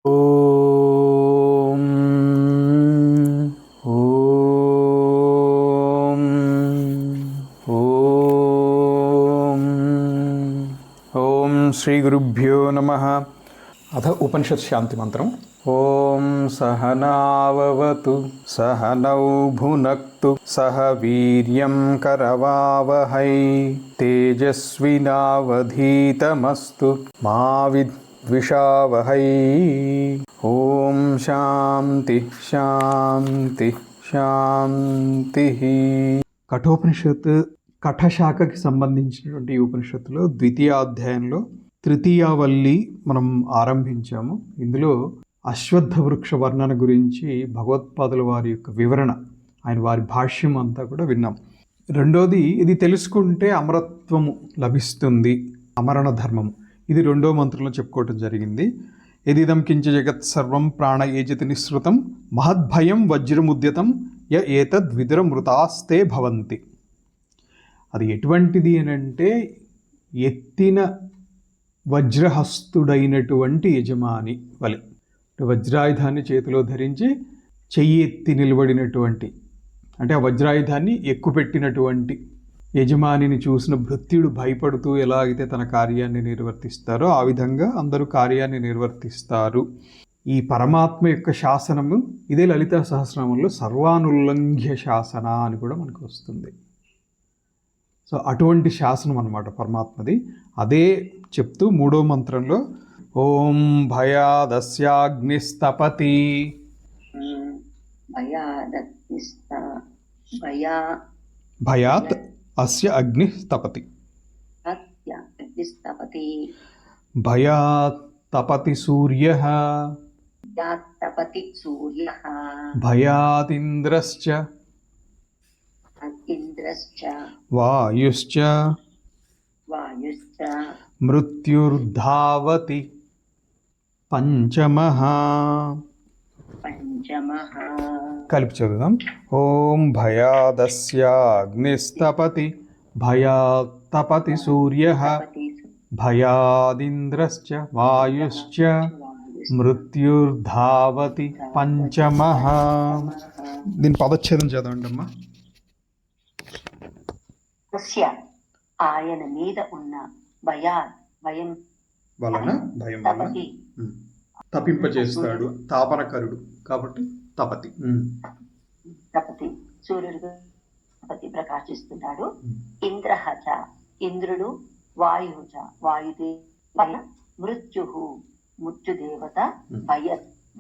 ఓం ఓం ఓం ఓం శ్రీ గురుభ్యో నమః. అథ ఉపనిషత్ శాంతి మంత్రం. ఓం సహనావవతు సహనౌ భునక్తు సహ వీర్యం కరవావహై తేజస్వినావధీతమస్తు మా విద్విషావహై. ఓం శాంతి శాంతి శాంతి. కఠోపనిషత్ కఠశాఖకి సంబంధించినటువంటి ఈ ఉపనిషత్తులో ద్వితీయాధ్యాయంలో తృతీయావల్లి మనం ఆరంభించాము. ఇందులో అశ్వత్థ వృక్ష వర్ణన గురించి భగవత్పాదుల వారి యొక్క వివరణ, వారి భాష్యం అంతా కూడా విన్నాం. రెండోది, ఇది తెలుసుకుంటే అమరత్వము లభిస్తుంది, అమరణ ధర్మము. ఇది రెండో మంత్రంలో చెప్పుకోవటం జరిగింది. యదిదం కించ జగత్ సర్వం ప్రాణ ఏజతి నిశ్రుతం మహద్భయం వజ్రముద్యతం య ఏతద్విదుర మృతాస్తే భవంతి. అది ఎటువంటిది అని అంటే, ఎత్తిన వజ్రహస్తుడైనటువంటి యజమాని వలె. వజ్రాయుధాన్ని చేతిలో ధరించి చెయ్యి ఎత్తి నిలబడినటువంటి, అంటే ఆ వజ్రాయుధాన్ని ఎక్కుపెట్టినటువంటి యజమానిని చూసిన భృత్యుడు భయపడుతూ ఎలా అయితే తన కార్యాన్ని నిర్వర్తిస్తారో ఆ విధంగా అందరూ కార్యాన్ని నిర్వర్తిస్తారు. ఈ పరమాత్మ యొక్క శాసనము ఇదే లలితా సహస్రనామంలో సర్వానుల్లంఘ్య శాసన అని కూడా మనకు వస్తుంది. సో అటువంటి శాసనం అన్నమాట పరమాత్మది. అదే చెప్తూ మూడో మంత్రంలో ఓం భయాదస్యాగ్నిస్తపతి భయాత్ అస్య అగ్ని తపతి భయాత్ తపతి సూర్యః భయాత్ ఇంద్రశ్చ వాయుశ్చ మృత్యుర్ధావతి పంచమః. కలిపి చదువుదాం. ఓం భయాదస్యాగ్నిస్తపతి భయాత్ తపతి సూర్యః భయాదింద్రశ్చ వాయుశ్చ మృత్యుర్ధావతి పంచమః. దీని పదచ్ఛేదం చదవండి అమ్మా. ఆయన మీద ఉన్న భయం వలన తపింపచేస్తాడు, తాపనకరుడు కాబట్టి తపతి. తపతి సూర్యుడు తపతి ప్రకాశిస్తున్నాడు. ఇంద్రహచ ఇంద్రుడు, వాయుచ వాయుదేవ, మృత్యుదేవత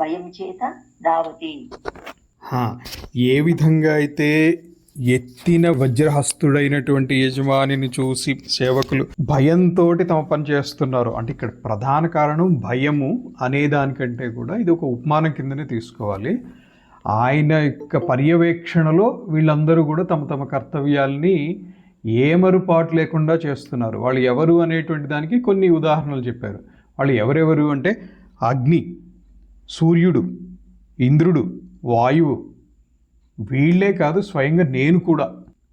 భయం చేత దావతి. ఏ విధంగా అయితే ఎత్తిన వజ్రహస్తుడైనటువంటి యజమానిని చూసి సేవకులు భయంతో తమ పని చేస్తున్నారు అంటే, ఇక్కడ ప్రధాన కారణం భయము అనేదానికంటే కూడా ఇది ఒక ఉపమానం కిందనే తీసుకోవాలి. ఆయన యొక్క పర్యవేక్షణలో వీళ్ళందరూ కూడా తమ తమ కర్తవ్యాల్ని ఏమరుపాటు లేకుండా చేస్తున్నారు. వాళ్ళు ఎవరు అనేటువంటి దానికి కొన్ని ఉదాహరణలు చెప్పారు. వాళ్ళు ఎవరెవరు అంటే, అగ్ని, సూర్యుడు, ఇంద్రుడు, వాయువు, వీళ్ళే కాదు స్వయంగా నేను కూడా.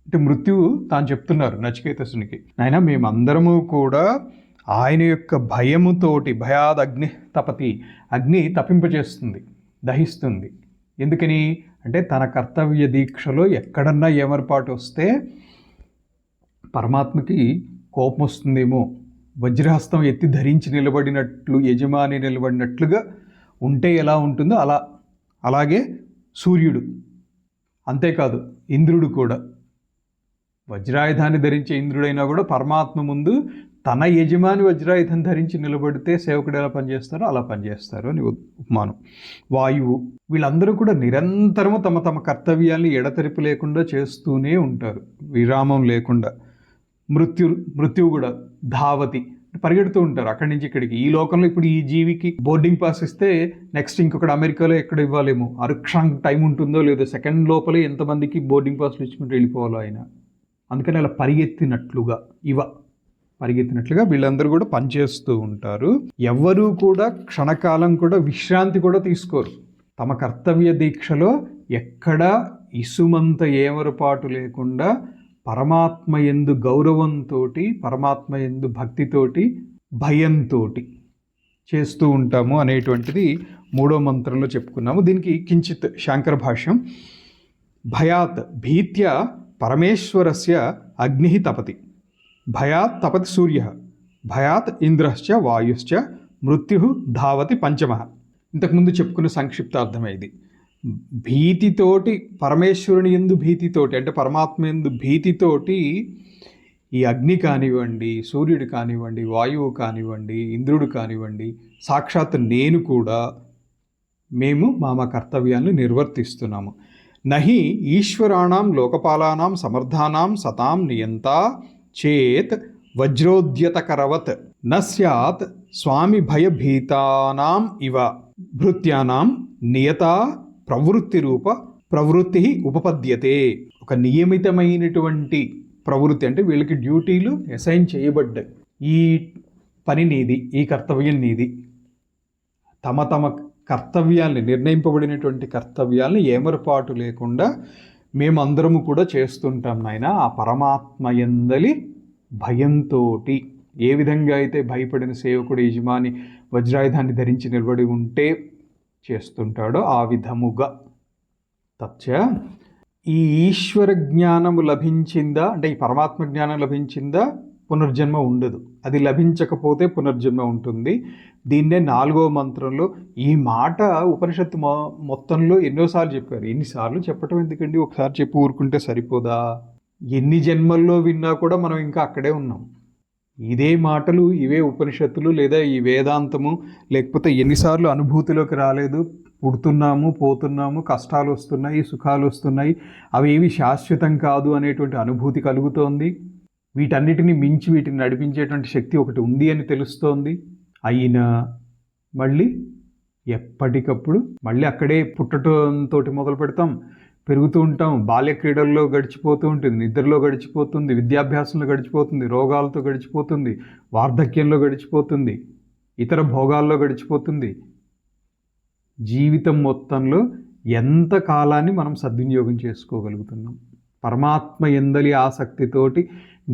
అంటే మృత్యువు తాను చెప్తున్నారు నచికేతసునికి, నాయన మేమందరము కూడా ఆయన యొక్క భయముతోటి, భయాద్ అగ్ని తపతి, అగ్ని తప్పింపచేస్తుంది, దహిస్తుంది. ఎందుకని అంటే తన కర్తవ్య దీక్షలో ఎక్కడన్నా ఏమరపాటు వస్తే పరమాత్మకి కోపం వస్తుందేమో. వజ్రహస్తం ఎత్తి ధరించి నిలబడినట్లు, యజమాని నిలబడినట్లుగా ఉంటే ఎలా ఉంటుందో అలాగే సూర్యుడు, అంతేకాదు ఇంద్రుడు కూడా. వజ్రాయుధాన్ని ధరించే ఇంద్రుడైనా కూడా పరమాత్మ ముందు తన యజమాని వజ్రాయుధం ధరించి నిలబడితే సేవకుడు ఎలా పనిచేస్తారో అలా పనిచేస్తారు అని ఉపమానం. వాయువు, వీళ్ళందరూ కూడా నిరంతరము తమ తమ కర్తవ్యాల్ని ఎడతెరిపి లేకుండా చేస్తూనే ఉంటారు, విరామం లేకుండా. మృత్యువు కూడా ధావతి, పరిగెడుతూ ఉంటారు అక్కడి నుంచి ఇక్కడికి. ఈ లోకంలో ఇప్పుడు ఈ జీవికి బోర్డింగ్ పాస్ ఇస్తే నెక్స్ట్ ఇంకొకటి అమెరికాలో ఎక్కడ ఇవ్వాలేమో, అరుక్షానికి టైం ఉంటుందో లేదో, సెకండ్ లోపలే ఎంతమందికి బోర్డింగ్ పాస్లు ఇచ్చుకుంటూ వెళ్ళిపోవాలో ఆయన. అందుకని అలా పరిగెత్తినట్లుగా వీళ్ళందరూ కూడా పనిచేస్తూ ఉంటారు. ఎవ్వరూ కూడా క్షణకాలం కూడా విశ్రాంతి కూడా తీసుకోరు. తమ కర్తవ్య దీక్షలో ఎక్కడా ఇసుమంత ఏమరపాటు లేకుండా పరమాత్మ యందు గౌరవంతో, పరమాత్మ యందు భక్తితోటి, భయంతో చేస్తూ ఉంటాము అనేటువంటిది 3వ మంత్రంలో చెప్పుకున్నాము. దీనికి కించిత్ శాంకర భాష్యం. భయాత్ భీత్య పరమేశ్వరస్య అగ్ని తపతి, భయాత్ తపతి సూర్య, భయాత్ ఇంద్రశ్చ వాయుశ్చ మృత్యు ధావతి పంచమ. ఇంతకుముందు చెప్పుకున్న సంక్షిప్తార్థమే ఇది. భీతితోటి, పరమేశ్వరుని యందు భీతితోటి, అంటే పరమాత్మ యందు భీతితోటి ఈ అగ్ని కానివ్వండి, సూర్యుడు కానివ్వండి, వాయువు కానివ్వండి, ఇంద్రుడు కానివ్వండి, సాక్షాత్ నేను కూడా మేము మా కర్తవ్యాన్ని నిర్వర్తిస్తున్నాము. నహి ఈశ్వరాణం లోకపాలానాం సమర్థానాం సతాం నియంతా చేత్ వజ్రోద్యతకరవత్ న స్యాత్ స్వామి భయభీతానాం ఇవ భృత్యానాం నియత ప్రవృత్తి రూప ప్రవృత్తి ఉపపద్యతే. ఒక నియమితమైనటువంటి ప్రవృత్తి అంటే వీళ్ళకి డ్యూటీలు అసైన్ చేయబడ్డాయి. ఈ పని నీది, ఈ కర్తవ్యం నీది. తమ తమ కర్తవ్యాల్ని, నిర్ణయింపబడినటువంటి కర్తవ్యాల్ని ఏమరపాటు లేకుండా మేమందరము కూడా చేస్తుంటాం నాయన. ఆ పరమాత్మ యందలి భయంతో ఏ విధంగా అయితే భయపడిన సేవకుడు యజమాని వజ్రాయుధాన్ని ధరించి నిలబడి ఉంటే చేస్తుంటాడో ఆ విధముగా. తచ్చ ఈ ఈశ్వర జ్ఞానము లభించిందా అంటే ఈ పరమాత్మ జ్ఞానం లభించిందా పునర్జన్మ ఉండదు. అది లభించకపోతే పునర్జన్మ ఉంటుంది. దీన్నే 4వ మంత్రంలో ఈ మాట ఉపనిషత్తు మొత్తంలో ఎన్నోసార్లు చెప్పారు. ఎన్నిసార్లు చెప్పటం ఎందుకండి, ఒకసారి చెప్పి ఊరుకుంటే సరిపోదా? ఎన్ని జన్మల్లో విన్నా కూడా మనం ఇంకా అక్కడే ఉన్నాం. ఇదే మాటలు, ఇవే ఉపనిషత్తులు లేదా ఈ వేదాంతము లేకపోతే ఎన్నిసార్లు అనుభూతిలోకి రాలేదు. పుడుతున్నాము, పోతున్నాము, కష్టాలు వస్తున్నాయి, సుఖాలు వస్తున్నాయి, అవి ఏవి శాశ్వతం కాదు అనేటువంటి అనుభూతి కలుగుతోంది. వీటన్నిటిని మించి వీటిని నడిపించేటువంటి శక్తి ఒకటి ఉంది అని తెలుస్తోంది. అయినా మళ్ళీ ఎప్పటికప్పుడు మళ్ళీ అక్కడే పుట్టడంతో మొదలు పెడతాం, పెరుగుతూ ఉంటాం. బాల్య క్రీడల్లో గడిచిపోతూ ఉంటుంది, నిద్రలో గడిచిపోతుంది, విద్యాభ్యాసంలో గడిచిపోతుంది, రోగాలతో గడిచిపోతుంది, వార్ధక్యంలో గడిచిపోతుంది, ఇతర భోగాల్లో గడిచిపోతుంది. జీవితం మొత్తంలో ఎంత కాలాన్ని మనం సద్వినియోగం చేసుకోగలుగుతున్నాం? పరమాత్మ యందలి ఆసక్తితోటి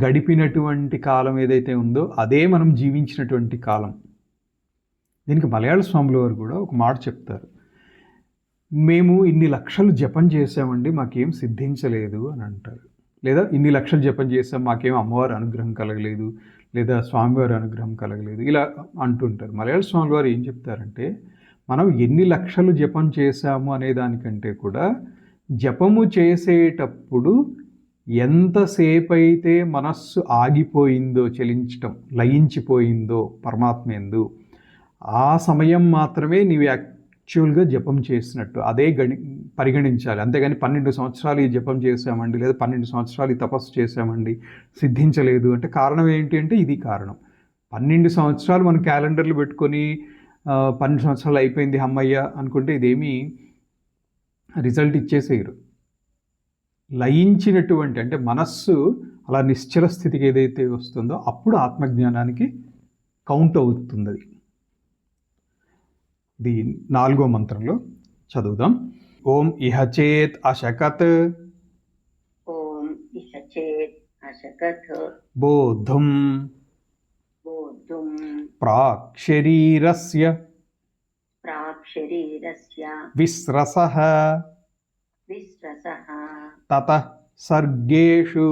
గడిపినటువంటి కాలం ఏదైతే ఉందో అదే మనం జీవించినటువంటి కాలం. దీనికి మలయాళ స్వాముల వారు కూడా ఒక మాట చెప్తారు. మేము ఇన్ని లక్షలు జపం చేసామండి, మాకేం సిద్ధించలేదు అని అంటారు. లేదా ఇన్ని లక్షలు జపం చేసాం, మాకేం అమ్మవారి అనుగ్రహం కలగలేదు, లేదా స్వామివారి అనుగ్రహం కలగలేదు, ఇలా అంటుంటారు. మలయాళ స్వాముల వారు ఏం చెప్తారంటే, మనం ఎన్ని లక్షలు జపం చేశాము అనే దానికంటే కూడా జపము చేసేటప్పుడు ఎంతసేపు అయితే మనస్సు ఆగిపోయిందో, చలించటం, లయించిపోయిందో పరమాత్మ యందు, ఆ సమయం మాత్రమే నీవు యాక్చువల్గా జపం చేసినట్టు అదే పరిగణించాలి. అంతేగాని 12 సంవత్సరాలు ఈ జపం చేసామండి, లేదా 12 సంవత్సరాలు ఈ తపస్సు చేసామండి, సిద్ధించలేదు అంటే కారణం ఏంటి అంటే ఇది కారణం. 12 సంవత్సరాలు మనం క్యాలెండర్లు పెట్టుకొని 12 సంవత్సరాలు అయిపోయింది అమ్మయ్య అనుకుంటే ఇదేమీ రిజల్ట్ ఇచ్చేసేయరు. లయించినటువంటి అంటే మనస్సు అలా నిశ్చల స్థితికి ఏదైతే వస్తుందో అప్పుడు ఆత్మజ్ఞానానికి కౌంట్ అవుతుంది. అది ఇది 4వ మంత్రంలో చదువుదాం. ఓం ఇహ చేత్ అశకత్, ఓం ఇహ చేత్ అశకత్ బోద్ధుం బోద్ధుం ప్రాక్ శరీరస్య విస్రసః తతః సర్గేషు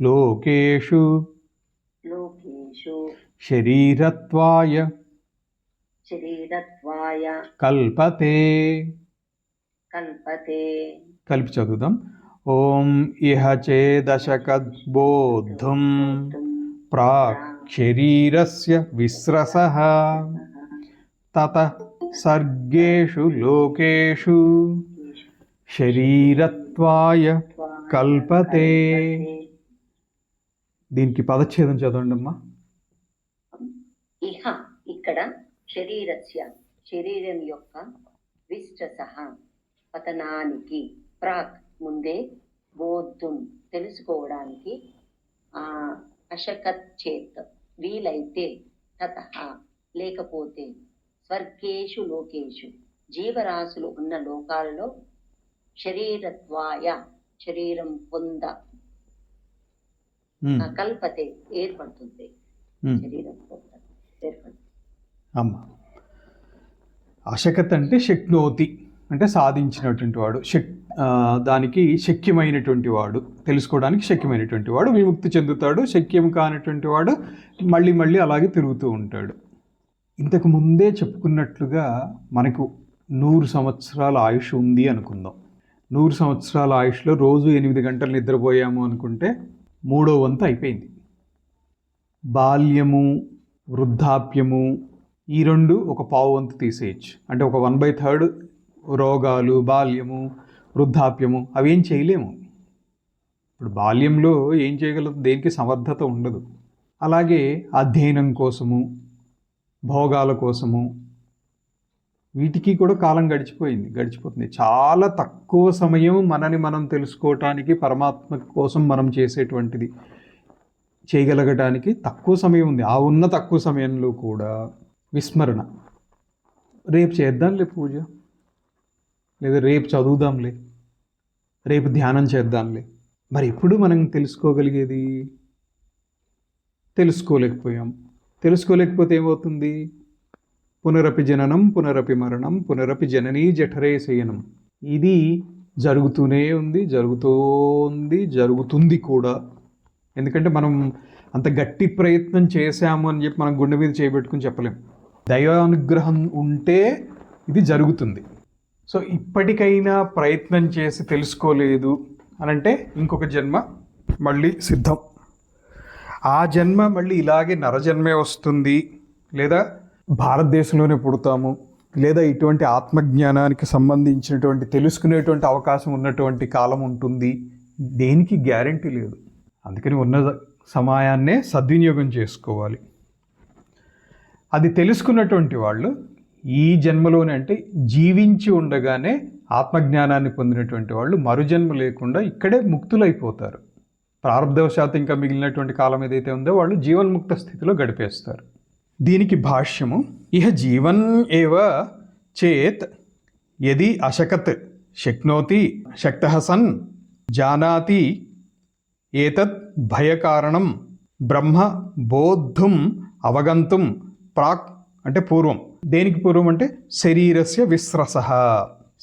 లోకేషు శరీరత్వాయ కల్పతే. కలిపి చదువుదాం. ఓం ఇహ చేదశకద్బోద్ధుం ప్రాక్ శరీరస్య విస్రసః తతః సర్గేషు లోకేషు శరీరత్వాయ కల్పతే. దీనికి పదచ్ఛేదం చదవండి అమ్మా. ఇహ ఇక్కడ శరీరస్య శరీరం యొక్క విస్రసః పతనానికి ప్రాక్ ముందే బోద్ధుం తెలుసుకోవడానికి అశకత్ చేత్ వీలైతే తతః లేకపోతే స్వర్గేషు లోకేషు జీవరాశులు ఉన్న లోకాలలో శరీరత్వాయ శరీరం పొంద కల్పతే ఏర్పడుతుంది. శరీరం పొంద ఏర్పడుతుంది. అమ్మ. అశకత్ అంటే శక్నోతి అంటే సాధించినటువంటి వాడు, దానికి శక్యమైనటువంటి వాడు, తెలుసుకోవడానికి శక్యమైనటువంటి వాడు విముక్తి చెందుతాడు. శక్యం కానటువంటి వాడు మళ్ళీ మళ్ళీ అలాగే తిరుగుతూ ఉంటాడు. ఇంతకు ముందే చెప్పుకున్నట్లుగా మనకు 100 సంవత్సరాల ఆయుష్ ఉంది అనుకుందాం. 100 సంవత్సరాల ఆయుష్లో రోజు 8 గంటలు నిద్రపోయాము అనుకుంటే 3వ వంతు అయిపోయింది. బాల్యము, వృద్ధాప్యము ఈ రెండు ఒక పావు వంతు తీసేయచ్చు. అంటే ఒక 1/3 రోగాలు, బాల్యము, వృద్ధాప్యము అవి ఏం చేయలేము. ఇప్పుడు బాల్యంలో ఏం చేయగలదు, దేనికి సమర్థత ఉండదు. అలాగే అధ్యయనం కోసము, భోగాల కోసము వీటికి కూడా కాలం గడిచిపోతుంది. చాలా తక్కువ సమయం మనని మనం తెలుసుకోవటానికి, పరమాత్మ కోసం మనం చేసేటువంటిది చేయగలగటానికి తక్కువ సమయం ఉంది. ఆ ఉన్న తక్కువ సమయంలో కూడా విస్మరణ, రేపు చేద్దాంలే పూజ, లేదా రేపు చదువుదాంలే, రేపు ధ్యానం చేద్దాంలే. మరి ఎప్పుడు మనం తెలుసుకోగలిగేది? తెలుసుకోలేకపోతే ఏమవుతుంది? పునరపి జననం, పునరపి మరణం, పునరపి జననీ జఠరే శయనం. ఇది జరుగుతుంది కూడా. ఎందుకంటే మనం అంత గట్టి ప్రయత్నం చేశాము అని చెప్పి మనం గుండె మీద చేయబెట్టుకుని చెప్పలేం. దైవానుగ్రహం ఉంటే ఇది జరుగుతుంది. సో ఇప్పటికైనా ప్రయత్నం చేసి తెలుసుకోలేదు అని అంటే ఇంకొక జన్మ మళ్ళీ సిద్ధం. ఆ జన్మ మళ్ళీ ఇలాగే నరజన్మే వస్తుంది, లేదా భారతదేశంలోనే పుడతాము, లేదా ఇటువంటి ఆత్మజ్ఞానానికి సంబంధించినటువంటి తెలుసుకునేటువంటి అవకాశం ఉన్నటువంటి కాలం ఉంటుంది. దేనికి గ్యారంటీ లేదు. అందుకని ఉన్న సమయాన్నే సద్వినియోగం చేసుకోవాలి. అది తెలుసుకున్నటువంటి వాళ్ళు ఈ జన్మలోనే, అంటే జీవించి ఉండగానే ఆత్మజ్ఞానాన్ని పొందినటువంటి వాళ్ళు మరుజన్మ లేకుండా ఇక్కడే ముక్తులైపోతారు. ప్రారంధవశాత్తు ఇంకా మిగిలినటువంటి కాలం ఏదైతే ఉందో వాళ్ళు జీవన్ముక్త స్థితిలో గడిపేస్తారు. దీనికి భాష్యము, ఇహ జీవన్ ఏవ చేత్ యది అశకత్ శక్నోతి శక్తః సన్ జానాతి ఏతత్ భయకారణం బ్రహ్మ బోద్ధుం అవగంతుం ప్రాక్ అంటే పూర్వం. దేనికి పూర్వం అంటే శరీరస్య విస్రసః,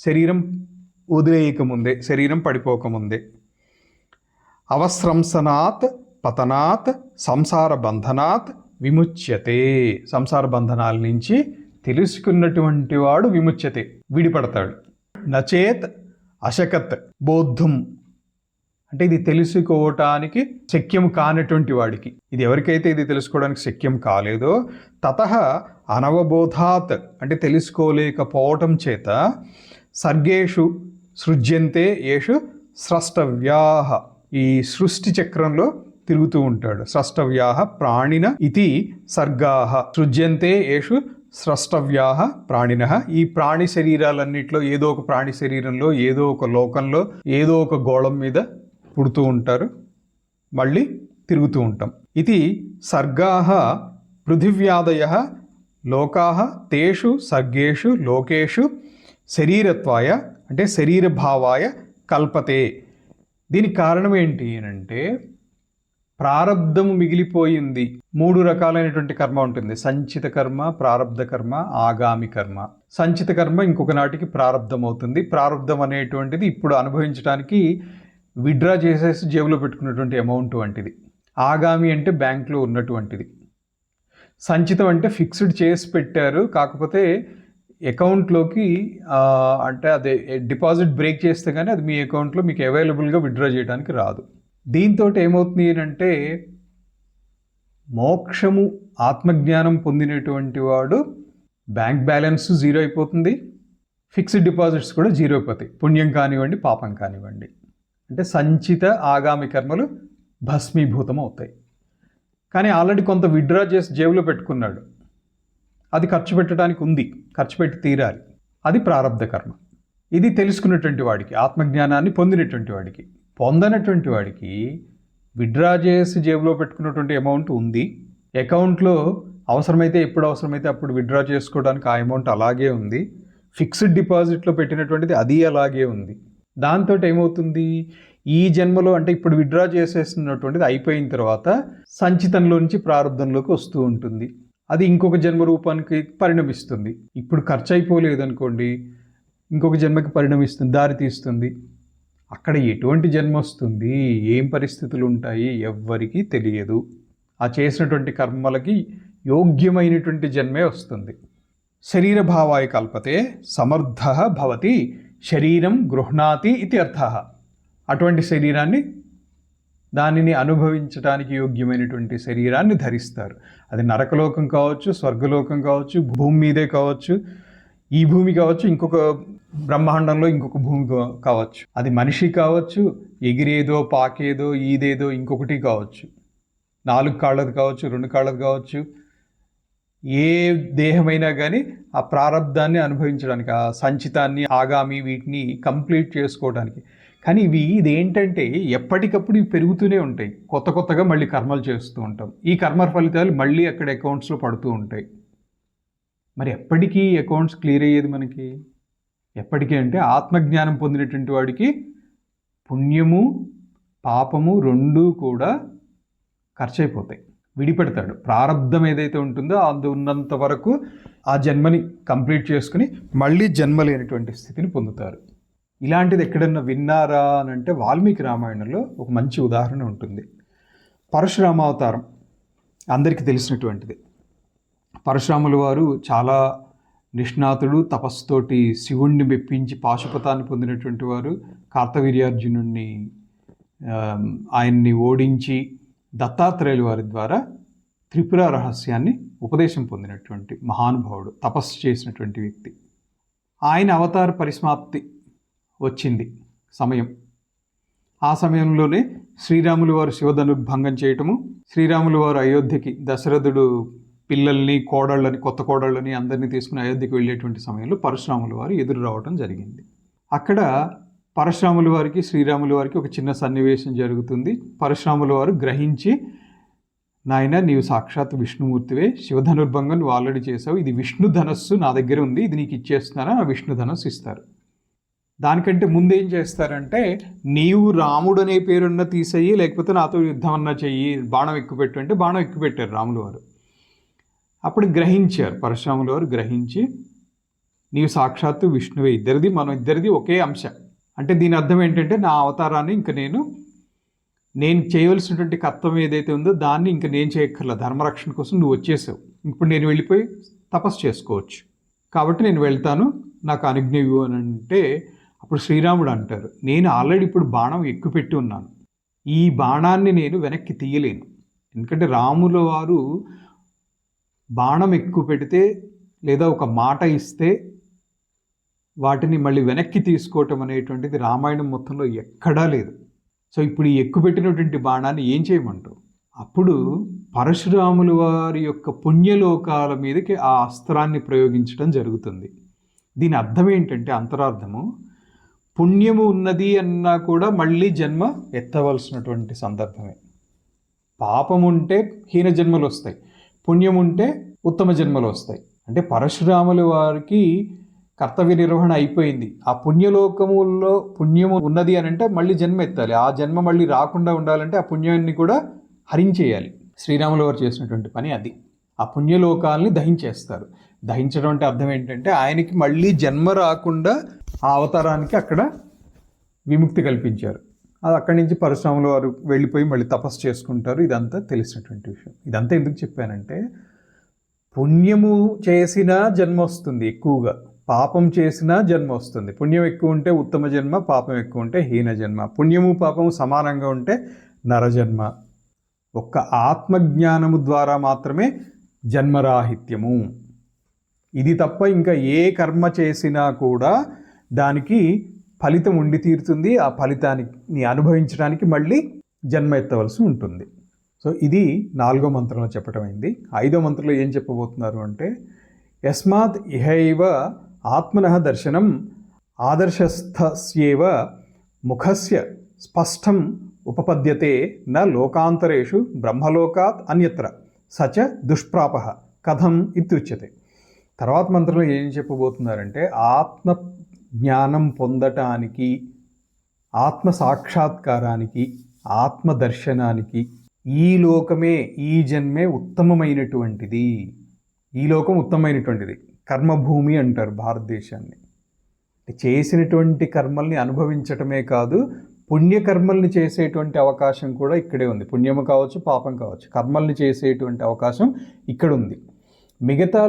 శరీరం వదిలేయకముందే, శరీరం పడిపోకముందే. అవస్రంసనాత్ పతనాత్ సంసార బంధనాత్ విముచ్యతే, సంసార బంధనాల నుంచి తెలుసుకున్నటువంటి వాడు విముచ్యతే, విడిపడతాడు. నచేత్ అశకత్ బోద్ధుం అంటే ఇది తెలుసుకోవటానికి శక్యం కానటువంటి వాడికి, ఇది ఎవరికైతే ఇది తెలుసుకోవడానికి శక్యం కాలేదో, తతః అనవబోధాత్ అంటే తెలుసుకోలేకపోవటం చేత సర్గేషు సృజ్యంతే యేషు స్రష్టవ్యాః, ఈ సృష్టి చక్రంలో తిరుగుతూ ఉంటాడు. స్రష్టవ్యాః ప్రాణిన ఇతి సర్గాః సృజ్యంతే యేషు స్రష్టవ్యాః ప్రాణినః. ఈ ప్రాణి శరీరాలన్నింటిలో ఏదో ఒక ప్రాణి శరీరంలో, ఏదో ఒక లోకంలో, ఏదో ఒక గోళం మీద పుడుతూ ఉంటారు, మళ్ళీ తిరుగుతూ ఉంటాం. ఇది సర్గాః పృథివ్యాదయః లోకాః తేషు సర్గేషు లోకేషు శరీరత్వాయ అంటే శరీరభావాయ కల్పతే. దీనికి కారణం ఏంటి అని అంటే ప్రారబ్ధము మిగిలిపోయింది. 3 రకాలైనటువంటి కర్మ ఉంటుంది: సంచిత కర్మ, ప్రారబ్ధ కర్మ, ఆగామి కర్మ. సంచిత కర్మ ఇంకొక నాటికి ప్రారబ్ధం అవుతుంది. ప్రారబ్ధం అనేటువంటిది ఇప్పుడు అనుభవించడానికి విడ్రా చేసేసి జేబులో పెట్టుకున్నటువంటి అమౌంట్ వంటిది. ఆగామి అంటే బ్యాంకులో ఉన్నటువంటిది. సంచితం అంటే ఫిక్స్డ్ చేసి పెట్టారు, కాకపోతే అకౌంట్లోకి అంటే అదే డిపాజిట్ బ్రేక్ చేస్తే కానీ అది మీ అకౌంట్లో మీకు అవైలబుల్గా విడ్రా చేయడానికి రాదు. దీంతో ఏమవుతుంది అంటే మోక్షము ఆత్మజ్ఞానం పొందినటువంటి వాడు బ్యాంక్ బ్యాలెన్స్ 0 అయిపోతుంది, ఫిక్స్డ్ డిపాజిట్స్ కూడా 0 అయిపోతాయి. పుణ్యం కానివ్వండి, పాపం కానివ్వండి. అంటే సంచిత ఆగామి కర్మలు భస్మీభూతం అవుతాయి. కానీ ఆల్రెడీ కొంత విడ్రా చేసి జేబులో పెట్టుకున్నాడు, అది ఖర్చు పెట్టడానికి ఉంది, ఖర్చు పెట్టి తీరాలి, అది ప్రారబ్ధ కర్మ. ఇది తెలుసుకున్నటువంటి వాడికి, ఆత్మజ్ఞానాన్ని పొందినటువంటి వాడికి. పొందనటువంటి వాడికి విడ్రా చేసి జేబులో పెట్టుకున్నటువంటి అమౌంట్ ఉంది, అకౌంట్లో అవసరమైతే ఎప్పుడు అవసరమైతే అప్పుడు విడ్రా చేసుకోవడానికి ఆ అమౌంట్ అలాగే ఉంది, ఫిక్స్డ్ డిపాజిట్లో పెట్టినటువంటిది అది అలాగే ఉంది. దాంతో ఏమవుతుంది, ఈ జన్మలో అంటే ఇప్పుడు విడ్రా చేసేసినటువంటిది అయిపోయిన తర్వాత సంచితంలో నుంచి ప్రారంధంలోకి వస్తూ ఉంటుంది. అది ఇంకొక జన్మ రూపానికి పరిణమిస్తుంది. ఇప్పుడు ఖర్చు అయిపోలేదు అనుకోండి, ఇంకొక జన్మకి పరిణమిస్తుంది, దారి తీస్తుంది. అక్కడ ఎటువంటి జన్మ వస్తుంది, ఏం పరిస్థితులు ఉంటాయి ఎవ్వరికీ తెలియదు. ఆ చేసినటువంటి కర్మలకి యోగ్యమైనటువంటి జన్మే వస్తుంది. శరీర భావాయ కల్పతే సమర్థ భవతి శరీరం గృహ్ణాతి ఇది అర్థ. అటువంటి శరీరాన్ని, దానిని అనుభవించడానికి యోగ్యమైనటువంటి శరీరాన్ని ధరిస్తారు. అది నరకలోకం కావచ్చు, స్వర్గలోకం కావచ్చు, భూమి మీదే కావచ్చు, ఈ భూమి కావచ్చు, ఇంకొక బ్రహ్మాండంలో ఇంకొక భూమి కావచ్చు, అది మనిషి కావచ్చు, ఎగిరేదో పాకేదో ఈదేదో ఇంకొకటి కావచ్చు, 4 కాళ్ళది కావచ్చు, 2 కాళ్ళది కావచ్చు, ఏ దేహమైనా కానీ ఆ ప్రారంధాన్ని అనుభవించడానికి, ఆ సంచితాన్ని, ఆగామి వీటిని కంప్లీట్ చేసుకోవడానికి. కానీ ఇదేంటంటే ఎప్పటికప్పుడు ఇవి పెరుగుతూనే ఉంటాయి. కొత్త కొత్తగా మళ్ళీ కర్మలు చేస్తూ ఉంటాం. ఈ కర్మ ఫలితాలు మళ్ళీ అక్కడ అకౌంట్స్లో పడుతూ ఉంటాయి. మరి ఎప్పటికీ అకౌంట్స్ క్లియర్ అయ్యేది మనకి? ఎప్పటికీ అంటే ఆత్మజ్ఞానం పొందినటువంటి వాడికి పుణ్యము పాపము రెండూ కూడా ఖర్చు అయిపోతాయి, విడిపెడతాడు. ప్రారంధం ఏదైతే ఉంటుందో అది ఉన్నంత వరకు ఆ జన్మని కంప్లీట్ చేసుకుని మళ్ళీ జన్మ లేనటువంటి స్థితిని పొందుతారు. ఇలాంటిది ఎక్కడన్నా విన్నారా అని అంటే వాల్మీకి రామాయణంలో ఒక మంచి ఉదాహరణ ఉంటుంది. పరశురామావతారం అందరికీ తెలిసినటువంటిది. పరశురాముల వారు చాలా నిష్ణాతుడు, తపస్సుతోటి శివుణ్ణి మెప్పించి పాశుపతాన్ని పొందినటువంటి వారు. కార్తవీర్యార్జునుణ్ణి ఆయన్ని ఓడించి దత్తాత్రేయుల వారి ద్వారా త్రిపుర రహస్యాన్ని ఉపదేశం పొందినటువంటి మహానుభావుడు, తపస్సు చేసినటువంటి వ్యక్తి. ఆయన అవతార పరిసమాప్తి వచ్చింది సమయం. ఆ సమయంలోనే శ్రీరాములు వారు శివధనుర్భంగం చేయటము, శ్రీరాములు వారు అయోధ్యకి, దశరథుడు పిల్లల్ని, కోడళ్ళని, కొత్త కోడళ్ళని అందరినీ తీసుకుని అయోధ్యకి వెళ్ళేటువంటి సమయంలో పరశురాముల వారు ఎదురు రావటం జరిగింది. అక్కడ పరశురాముల వారికి, శ్రీరాముల వారికి ఒక చిన్న సన్నివేశం జరుగుతుంది. పరశురాముల వారు గ్రహించి, నాయన నీవు సాక్షాత్ విష్ణుమూర్తివే, శివధనుర్భంగం నువ్వు ఆల్రెడీ చేసావు, ఇది విష్ణు ధనస్సు నా దగ్గర ఉంది, ఇది నీకు ఇచ్చేస్తున్నారా, ఆ విష్ణు ధనస్సు ఇస్తారు. దానికంటే ముందేం చేస్తారంటే, నీవు రాముడు అనే పేరున్న తీసేయి, లేకపోతే నాతో యుద్ధం అన్నా చెయ్యి, బాణం ఎక్కుపెట్టు అంటే బాణం ఎక్కుపెట్టారు రాముల వారు. అప్పుడు గ్రహించారు, పరశురాముల వారు గ్రహించి, నీవు సాక్షాత్తు విష్ణువే, మనం ఇద్దరిది ఒకే అంశ. అంటే దీని అర్థం ఏంటంటే, నా అవతారాన్ని ఇంక నేను చేయవలసినటువంటి కర్తవ్యం ఏదైతే ఉందో దాన్ని ఇంక నేను చేయక్కర్లా, ధర్మరక్షణ కోసం నువ్వు వచ్చేసావు, ఇప్పుడు నేను వెళ్ళిపోయి తపస్సు చేసుకోవచ్చు, కాబట్టి నేను వెళ్తాను, నాకు అనుజ్ఞ ఇవ్వు అని అంటే, అప్పుడు శ్రీరాముడు అంటారు, నేను ఆల్రెడీ ఇప్పుడు బాణం ఎక్కుపెట్టి ఉన్నాను, ఈ బాణాన్ని నేను వెనక్కి తీయలేను. ఎందుకంటే రాముల వారు బాణం ఎక్కువ పెడితే లేదా ఒక మాట ఇస్తే వాటిని మళ్ళీ వెనక్కి తీసుకోవటం అనేటువంటిది రామాయణం మొత్తంలో ఎక్కడా లేదు. సో ఇప్పుడు ఈ ఎక్కుపెట్టినటువంటి బాణాన్ని ఏం చేయమంటావు? అప్పుడు పరశురాముల వారి యొక్క పుణ్యలోకాల మీదకి ఆ అస్త్రాన్ని ప్రయోగించడం జరుగుతుంది. దీని అర్థం ఏంటంటే, అంతరార్థము, పుణ్యము ఉన్నది అన్నా కూడా మళ్ళీ జన్మ ఎత్తవలసినటువంటి సందర్భమే. పాపం ఉంటే హీన జన్మలు వస్తాయి, పుణ్యం ఉంటే ఉత్తమ జన్మలు వస్తాయి. అంటే పరశురాముల వారికి కర్తవ్య నిర్వహణ అయిపోయింది, ఆ పుణ్యలోకముల్లో పుణ్యము ఉన్నది అని అంటే మళ్ళీ జన్మ ఎత్తాలి. ఆ జన్మ మళ్ళీ రాకుండా ఉండాలంటే ఆ పుణ్యాన్ని కూడా హరించేయాలి. శ్రీరాముల వారు చేసినటువంటి పని అది. ఆ పుణ్యలోకాలని దహించేస్తారు. దహించడం అంటే అర్థం ఏంటంటే, ఆయనకి మళ్ళీ జన్మ రాకుండా ఆ అవతారానికి అక్కడ విముక్తి కల్పించారు. అది అక్కడి నుంచి పరశురాముల వారు వెళ్ళిపోయి మళ్ళీ తపస్సు చేసుకుంటారు. ఇదంతా తెలిసినటువంటి విషయం. ఇదంతా ఎందుకు చెప్పానంటే, పుణ్యము చేసినా జన్మ వస్తుంది ఎక్కువగా, పాపం చేసినా జన్మ వస్తుంది. పుణ్యం ఎక్కువ ఉంటే ఉత్తమ జన్మ, పాపం ఎక్కువ ఉంటే హీన జన్మ. పుణ్యము పాపము సమానంగా ఉంటే నరజన్మ. ఒక్క ఆత్మజ్ఞానము ద్వారా మాత్రమే జన్మరాహిత్యము. ఇది తప్ప ఇంకా ఏ కర్మ చేసినా కూడా దానికి ఫలితం ఉండి తీరుతుంది. ఆ ఫలితాన్ని అనుభవించడానికి మళ్ళీ జన్మ ఎత్తవలసి ఉంటుంది. సో ఇది 4వ మంత్రంలో చెప్పటం అయింది. 5వ మంత్రంలో ఏం చెప్పబోతున్నారు అంటే, యస్మాత్ ఇహైవ ఆత్మనః దర్శనం ఆదర్శస్థస్యేవ ముఖస్య స్పష్టం ఉపపద్యతే న లోకాంతరేషు బ్రహ్మలోకాత్ అన్యత్ర సచ దుష్ప్రాపః కథం ఇత్యుచ్యతే. తర్వాత మంత్రంలో ఏం చెప్పబోతున్నారంటే, ఆత్మ జ్ఞానం పొందటానికి, ఆత్మ సాక్షాత్కారానికి, ఆత్మ దర్శనానికి ఈ లోకమే, ఈ జన్మే ఉత్తమమైనటువంటిది. ఈ లోకం ఉత్తమమైనటువంటిది. కర్మభూమి అంటారు భారతదేశాన్ని. చేసినటువంటి కర్మల్ని అనుభవించటమే కాదు, పుణ్యకర్మల్ని చేసేటువంటి అవకాశం కూడా ఇక్కడే ఉంది. పుణ్యము కావచ్చు, పాపం కావచ్చు, కర్మల్ని చేసేటువంటి అవకాశం ఇక్కడ ఉంది. మిగతా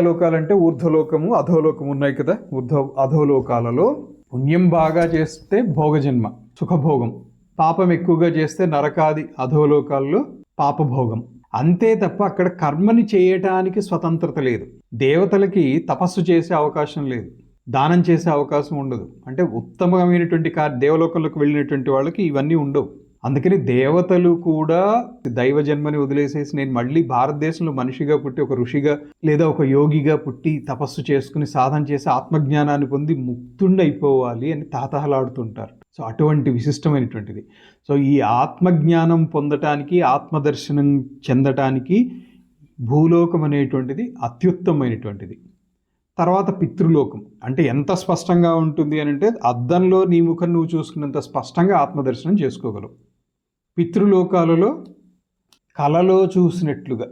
లోకాలంటే ఊర్ధ్వలోకము, అధోలోకము ఉన్నాయి కదా. అధోలోకాలలో పుణ్యం బాగా చేస్తే భోగజన్మ, సుఖభోగం. పాపం ఎక్కువగా చేస్తే నరకాది అధోలోకాల్లో పాపభోగం. అంతే తప్ప అక్కడ కర్మని చేయటానికి స్వతంత్రత లేదు. దేవతలకి తపస్సు చేసే అవకాశం లేదు, దానం చేసే అవకాశం ఉండదు. అంటే ఉత్తమమైనటువంటి దేవలోకంలోకి వెళ్ళినటువంటి వాళ్ళకి ఇవన్నీ ఉండవు. అందుకని దేవతలు కూడా దైవ జన్మని వదిలేసేసి నేను మళ్ళీ భారతదేశంలో మనిషిగా పుట్టి ఒక ఋషిగా లేదా ఒక యోగిగా పుట్టి తపస్సు చేసుకుని సాధన చేసి ఆత్మజ్ఞానాన్ని పొంది ముక్తుండైపోవాలి అని తాతహలాడుతుంటారు. సో అటువంటి విశిష్టమైనటువంటిది. సో ఈ ఆత్మజ్ఞానం పొందటానికి, ఆత్మదర్శనం చెందటానికి భూలోకం అనేటువంటిది అత్యుత్తమైనటువంటిది. తర్వాత పితృలోకం అంటే ఎంత స్పష్టంగా ఉంటుంది అని అంటే అద్దంలో నీ ముఖం నువ్వు చూసుకున్నంత స్పష్టంగా ఆత్మదర్శనం చేసుకోగలవు. పితృలోకాలలో కలలో చూసినట్లుగా,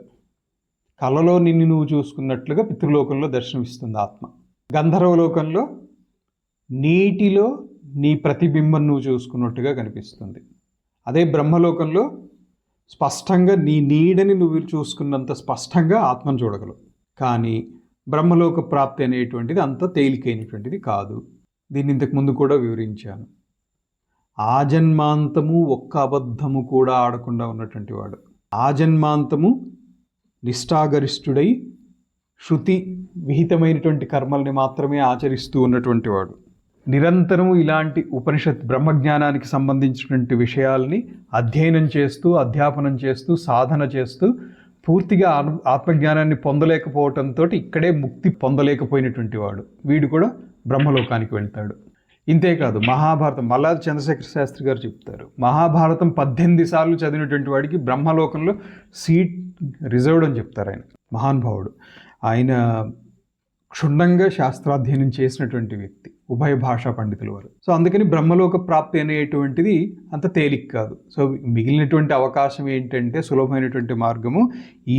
కలలో నిన్ను నువ్వు చూసుకున్నట్లుగా పితృలోకంలో దర్శనమిస్తుంది ఆత్మ. గంధర్వలోకంలో నీటిలో నీ ప్రతిబింబం నువ్వు చూసుకున్నట్టుగా కనిపిస్తుంది. అదే బ్రహ్మలోకంలో స్పష్టంగా నీ నీడని నువ్వు చూసుకున్నంత స్పష్టంగా ఆత్మను చూడగలవు. కానీ బ్రహ్మలోక ప్రాప్తి అనేటువంటిది అంత తేలికైనటువంటిది కాదు. దీన్ని ఇంతకు ముందు కూడా వివరించాను. ఆజన్మాంతము ఒక్క అబద్ధము కూడా ఆడకుండా ఉన్నటువంటి వాడు, ఆజన్మాంతము నిష్ఠాగరిష్ఠుడై శృతి విహితమైనటువంటి కర్మల్ని మాత్రమే ఆచరిస్తూ ఉన్నటువంటి వాడు, నిరంతరము ఇలాంటి ఉపనిషత్ బ్రహ్మజ్ఞానానికి సంబంధించినటువంటి విషయాల్ని అధ్యయనం చేస్తూ, అధ్యాపనం చేస్తూ, సాధన చేస్తూ పూర్తిగా ఆత్మజ్ఞానాన్ని పొందలేకపోవటంతో ఇక్కడే ముక్తి పొందలేకపోయినటువంటి వాడు, వీడు కూడా బ్రహ్మలోకానికి వెళ్తాడు. ఇంతేకాదు మహాభారతం, మల్లాది చంద్రశేఖర శాస్త్రి గారు చెప్తారు, మహాభారతం 18 సార్లు చదివినటువంటి వాడికి బ్రహ్మలోకంలో సీట్ రిజర్వ్డ్ అని చెప్తారు. ఆయన మహానుభావుడు. ఆయన క్షుణ్ణంగా శాస్త్రాధ్యయనం చేసినటువంటి వ్యక్తి, ఉభయ భాషా పండితుల వారు. సో అందుకని బ్రహ్మలోక ప్రాప్తి అనేటువంటిది అంత తేలిక కాదు. సో మిగిలినటువంటి అవకాశం ఏంటంటే, సులభమైనటువంటి మార్గము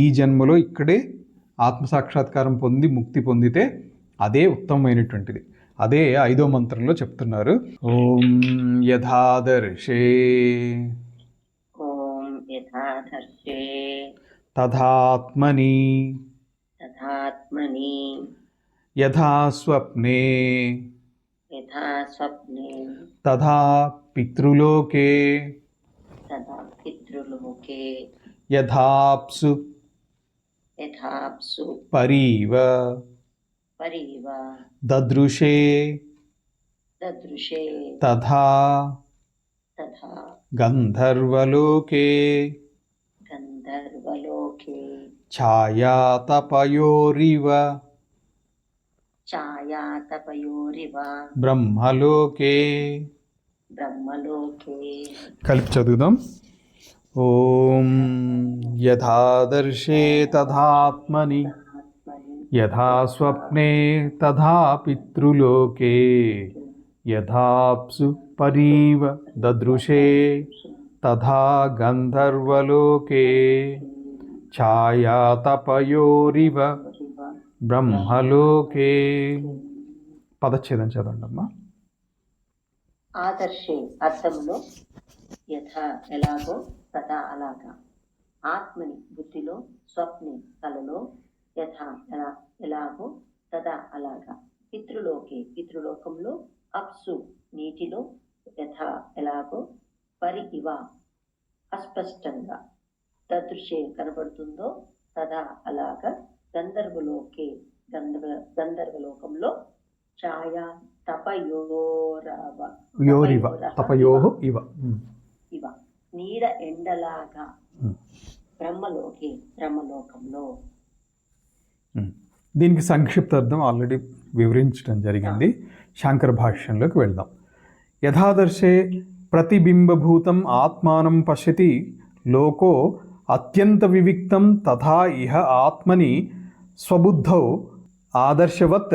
ఈ జన్మలో ఇక్కడే ఆత్మసాక్షాత్కారం పొంది ముక్తి పొందితే అదే ఉత్తమమైనటువంటిది. అదే 5వ మంత్రంలో చెప్తున్నారు. ఓం యథాదర్శే తథాత్మని యథా స్వప్నే తథా పితృలోకే యథాప్సు పరీవ దదృశే తథా గంధర్వలోకే ఛాయాతపయోరివ బ్రహ్మలోకే. కలిపి చదువుదాం. ఓం యథాదర్శే తథాత్మని యథా స్వప్నే తథా పితృలోకే యథాప్సు పరీవ దదృశే తథా గంధర్వలోకే ఛాయాతపయోరివ బ్రహ్మలోకే. పదచ్ఛేదం చదవండి అమ్మా. ఆదర్శే అర్థంలో యథ ఎలాగో, తథా అలాగా, ఆత్మని బుద్ధిలో, స్వప్ని కలలో, యథ ఎలాగో, తథా అలాగా, పితృలోకే పితృలోకంలో, అప్సు నీటిలో, యథ ఎలాగో, పరి ఇవ అస్పష్టంగా, దదృశే కనబడుతుందో, తథా అలాగా, గంధర్వలోకే గంధర్వలోకంలో, ఛాయా తపయోరివ నీడ ఎండలాగా, బ్రహ్మలోకంలో. దీనికి సంక్షిప్తార్థం ఆల్రెడీ వివరించడం జరిగింది. శాంకర భాష్యంలోకి వెళ్దాం. యథాదర్శే ప్రతిబింబభూతం ఆత్మానం పశ్యతి లోకో అత్యంత వివిక్తం తథా ఇహ ఆత్మని స్వబుద్ధౌ ఆదర్శవత్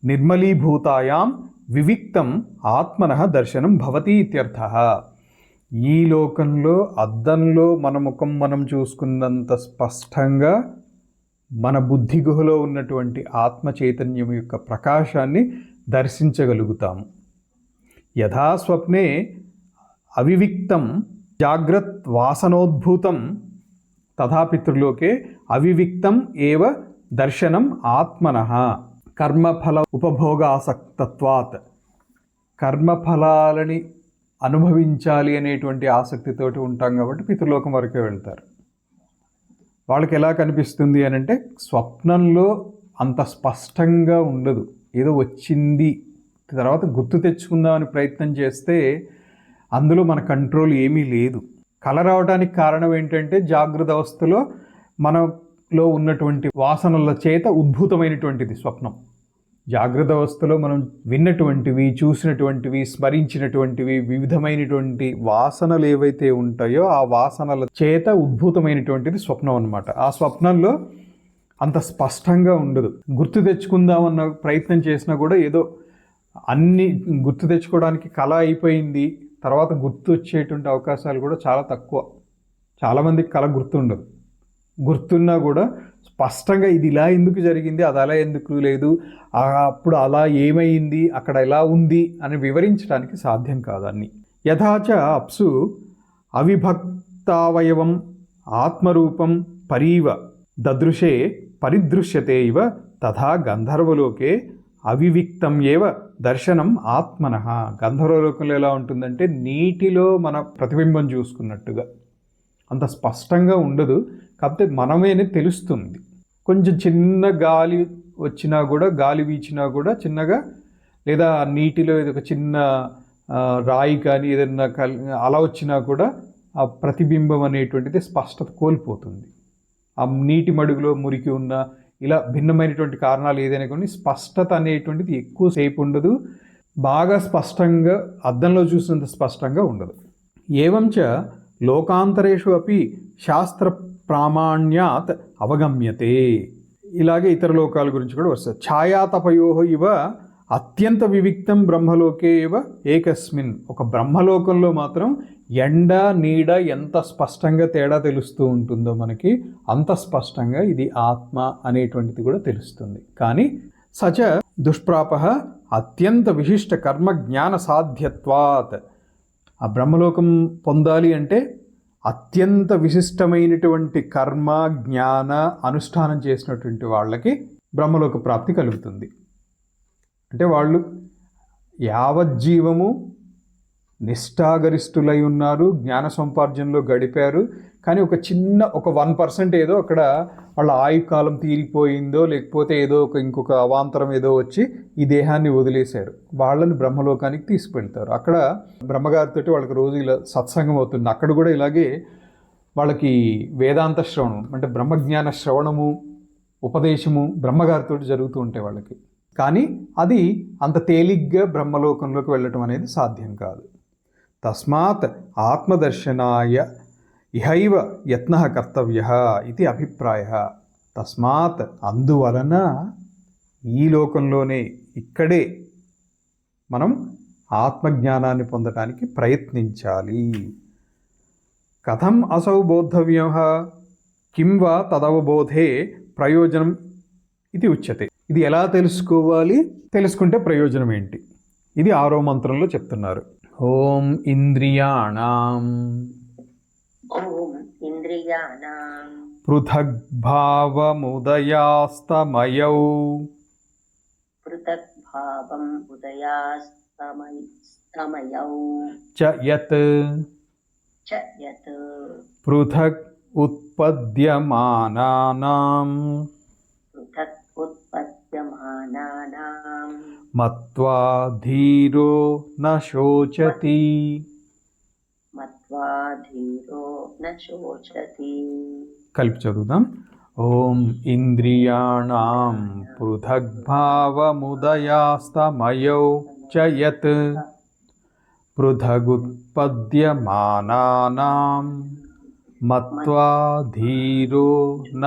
నిర్మలీభూతాయాం వివిక్తం ఆత్మనః దర్శనం భవతి ఇత్యర్థః. ఈ లోకంలో అద్దంలో మన ముఖం మనం చూసుకున్నంత స్పష్టంగా మన బుద్ధి గుహలో ఉన్నటువంటి ఆత్మ చైతన్యం యొక్క ప్రకాశాన్ని దర్శించగలుగుతాము. యథా స్వప్నే అవివిక్తం జాగ్రత్ వాసనోద్భూతం తథా పితృలోకే అవివిక్తం ఏవ దర్శనం ఆత్మనః కర్మఫల ఉపభోగాసక్తత్వాత్. కర్మఫలాలని అనుభవించాలి అనేటువంటి ఆసక్తితోటి ఉంటాం కాబట్టి పితృలోకం వరకే వెళ్తారు. వాళ్ళకి ఎలా కనిపిస్తుంది అని అంటే స్వప్నంలో అంత స్పష్టంగా ఉండదు, ఏదో వచ్చింది తర్వాత గుర్తు తెచ్చుకుందామని ప్రయత్నం చేస్తే అందులో మన కంట్రోల్ ఏమీ లేదు. కల రావడానికి కారణం ఏంటంటే జాగ్రత్త అవస్థలో మనలో ఉన్నటువంటి వాసనల చేత ఉద్భూతమైనటువంటిది స్వప్నం. జాగ్రత్త అవస్థలో మనం విన్నటువంటివి, చూసినటువంటివి, స్మరించినటువంటివి వివిధమైనటువంటి వాసనలు ఏవైతే ఉంటాయో ఆ వాసనల చేత ఉద్భూతమైనటువంటిది స్వప్నం అన్నమాట. ఆ స్వప్నంలో అంత స్పష్టంగా ఉండదు. గుర్తు తెచ్చుకుందామన్న ప్రయత్నం చేసినా కూడా ఏదో అన్ని గుర్తు తెచ్చుకోవడానికి కళ అయిపోయింది, తర్వాత గుర్తు వచ్చేటువంటి అవకాశాలు కూడా చాలా తక్కువ. చాలామందికి కళ గుర్తుండదు, గుర్తున్నా కూడా స్పష్టంగా ఇది ఇలా ఎందుకు జరిగింది, అది అలా ఎందుకు లేదు, అప్పుడు అలా ఏమైంది, అక్కడ ఎలా ఉంది అని వివరించడానికి సాధ్యం కాదు అన్ని. యథాచ అప్సు అవిభక్తావయవం ఆత్మరూపం పరీవ దదృశే పరిదృశ్యతే ఇవ తథా గంధర్వలోకే అవివిక్తం ఏవ దర్శనం ఆత్మనః. గంధర్వలోకంలో ఎలా ఉంటుందంటే నీటిలో మన ప్రతిబింబం చూసుకున్నట్టుగా అంత స్పష్టంగా ఉండదు, కాకపోతే మనమేనే తెలుస్తుంది. కొంచెం చిన్న గాలి వచ్చినా కూడా, గాలి వీచినా కూడా చిన్నగా, లేదా నీటిలో ఏదో ఒక చిన్న రాయి కానీ ఏదైనా అలా వచ్చినా కూడా ఆ ప్రతిబింబం అనేటువంటిది స్పష్టత కోల్పోతుంది. ఆ నీటి మడుగులో మురికి ఉన్న ఇలా భిన్నమైనటువంటి కారణాలు ఏదైనా కానీ స్పష్టత అనేటువంటిది ఎక్కువసేపు ఉండదు, బాగా స్పష్టంగా అద్దంలో చూసినంత స్పష్టంగా ఉండదు. ఏవంచ లోకాంతరేషు అపి శాస్త్ర ప్రామాణ్యాత్ అవగమ్యతే. ఇలాగే ఇతర లోకాల గురించి కూడా వస్తుంది. ఛాయాతపయో ఇవ అత్యంత వివిక్తం బ్రహ్మలోకే ఇవ ఏకస్మిన్. ఒక బ్రహ్మలోకంలో మాత్రం ఎండ నీడ ఎంత స్పష్టంగా తేడా తెలుస్తూ ఉంటుందో మనకి, అంత స్పష్టంగా ఇది ఆత్మ అనేటువంటిది కూడా తెలుస్తుంది. కానీ సచ దుష్ప్రాప అత్యంత విశిష్ట కర్మ జ్ఞాన సాధ్యత్వాత్. ఆ బ్రహ్మలోకం పొందాలి అంటే అత్యంత విశిష్టమైనటువంటి కర్మ జ్ఞాన అనుష్ఠానం చేసినటువంటి వాళ్ళకి బ్రహ్మలోక ప్రాప్తి కలుగుతుంది. అంటే వాళ్ళు యావజ్జీవము నిష్ఠాగరిష్ఠులై ఉన్నారు, జ్ఞాన సముపార్జనలో గడిపారు. కానీ ఒక 1% ఏదో అక్కడ వాళ్ళ ఆయుకాలం తీరిపోయిందో, లేకపోతే ఏదో ఇంకొక అవాంతరం ఏదో వచ్చి ఈ దేహాన్ని వదిలేశారు. వాళ్ళని బ్రహ్మలోకానికి తీసుకువెళ్తారు. అక్కడ బ్రహ్మగారితో వాళ్ళకి రోజు ఇలా సత్సంగం అవుతుంది. అక్కడ కూడా ఇలాగే వాళ్ళకి వేదాంత శ్రవణం అంటే బ్రహ్మజ్ఞాన శ్రవణము ఉపదేశము బ్రహ్మగారితో జరుగుతూ ఉంటాయి వాళ్ళకి. కానీ అది అంత తేలిగ్గా బ్రహ్మలోకంలోకి వెళ్ళటం అనేది సాధ్యం కాదు. తస్మాత్ ఆత్మదర్శనాయ ఇహైవ యత్నః కర్తవ్యః ఇది అభిప్రాయః. తస్మాత్ అందువలన ఈ లోకంలోనే ఇక్కడే మనం ఆత్మజ్ఞానాన్ని పొందడానికి ప్రయత్నించాలి. కథం అసౌ బోద్ధవ్యః కిం వా తదవబోధే ప్రయోజనం ఇది ఉచ్యతే. ఇది ఎలా తెలుసుకోవాలి, తెలుసుకుంటే ప్రయోజనం ఏంటి, ఇది 6వ మంత్రంలో చెప్తున్నారు. ఓం ఇంద్రియాణం ఓం ఇంద్రియాణం పృథగ్భావముదయాస్తమయౌ పృథగ్భావం ఉదయాస్తమయౌ చ యత్ పృథక్ ఉత్పద్యమానానాం పృథక్ ఉత్పద్యమానానాం మత్వా ధీరో న శోచతి. మత్వా ధీరో న శోచతి. కలిపి చదువుదాం. ఓం ఇంద్రియాణం పృథగ్భావముదయాస్తమయౌ చ యత్ పృథగుత్పద్యమానానాం మత్వా ధీరో న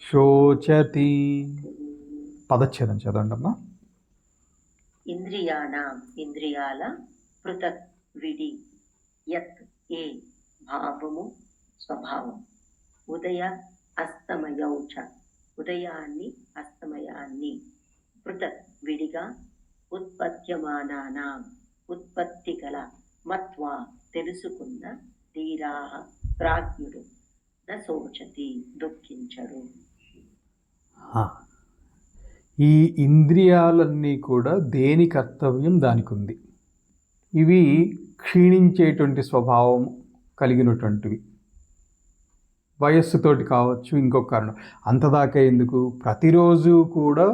శోచతి. పదచ్ఛేదం చదవండి అమ్మా. ఇంద్రియాణం ఇంద్రియాల పృథక్ విడి యత్ ఏ భావము స్వభావం ఉదయ అస్తమయౌ చ ఉదయాన్ని అస్తమయాన్ని పృథక్ విడిగా ఉత్పత్యమానానాం ఉత్పత్తి గల మత్వా తెలుసుకున్న ధీరాః ప్రాజ్ఞుడు న శోచతి దుఃఖించడు. ఈ ఇంద్రియాలన్నీ కూడా దేని కర్తవ్యం దానికి ఉంది. ఇవి క్షీణించేటువంటి స్వభావం కలిగినటువంటివి. వయస్సుతోటి కావచ్చు, ఇంకొక కారణం. అంతదాకా ఎందుకు, ప్రతిరోజు కూడా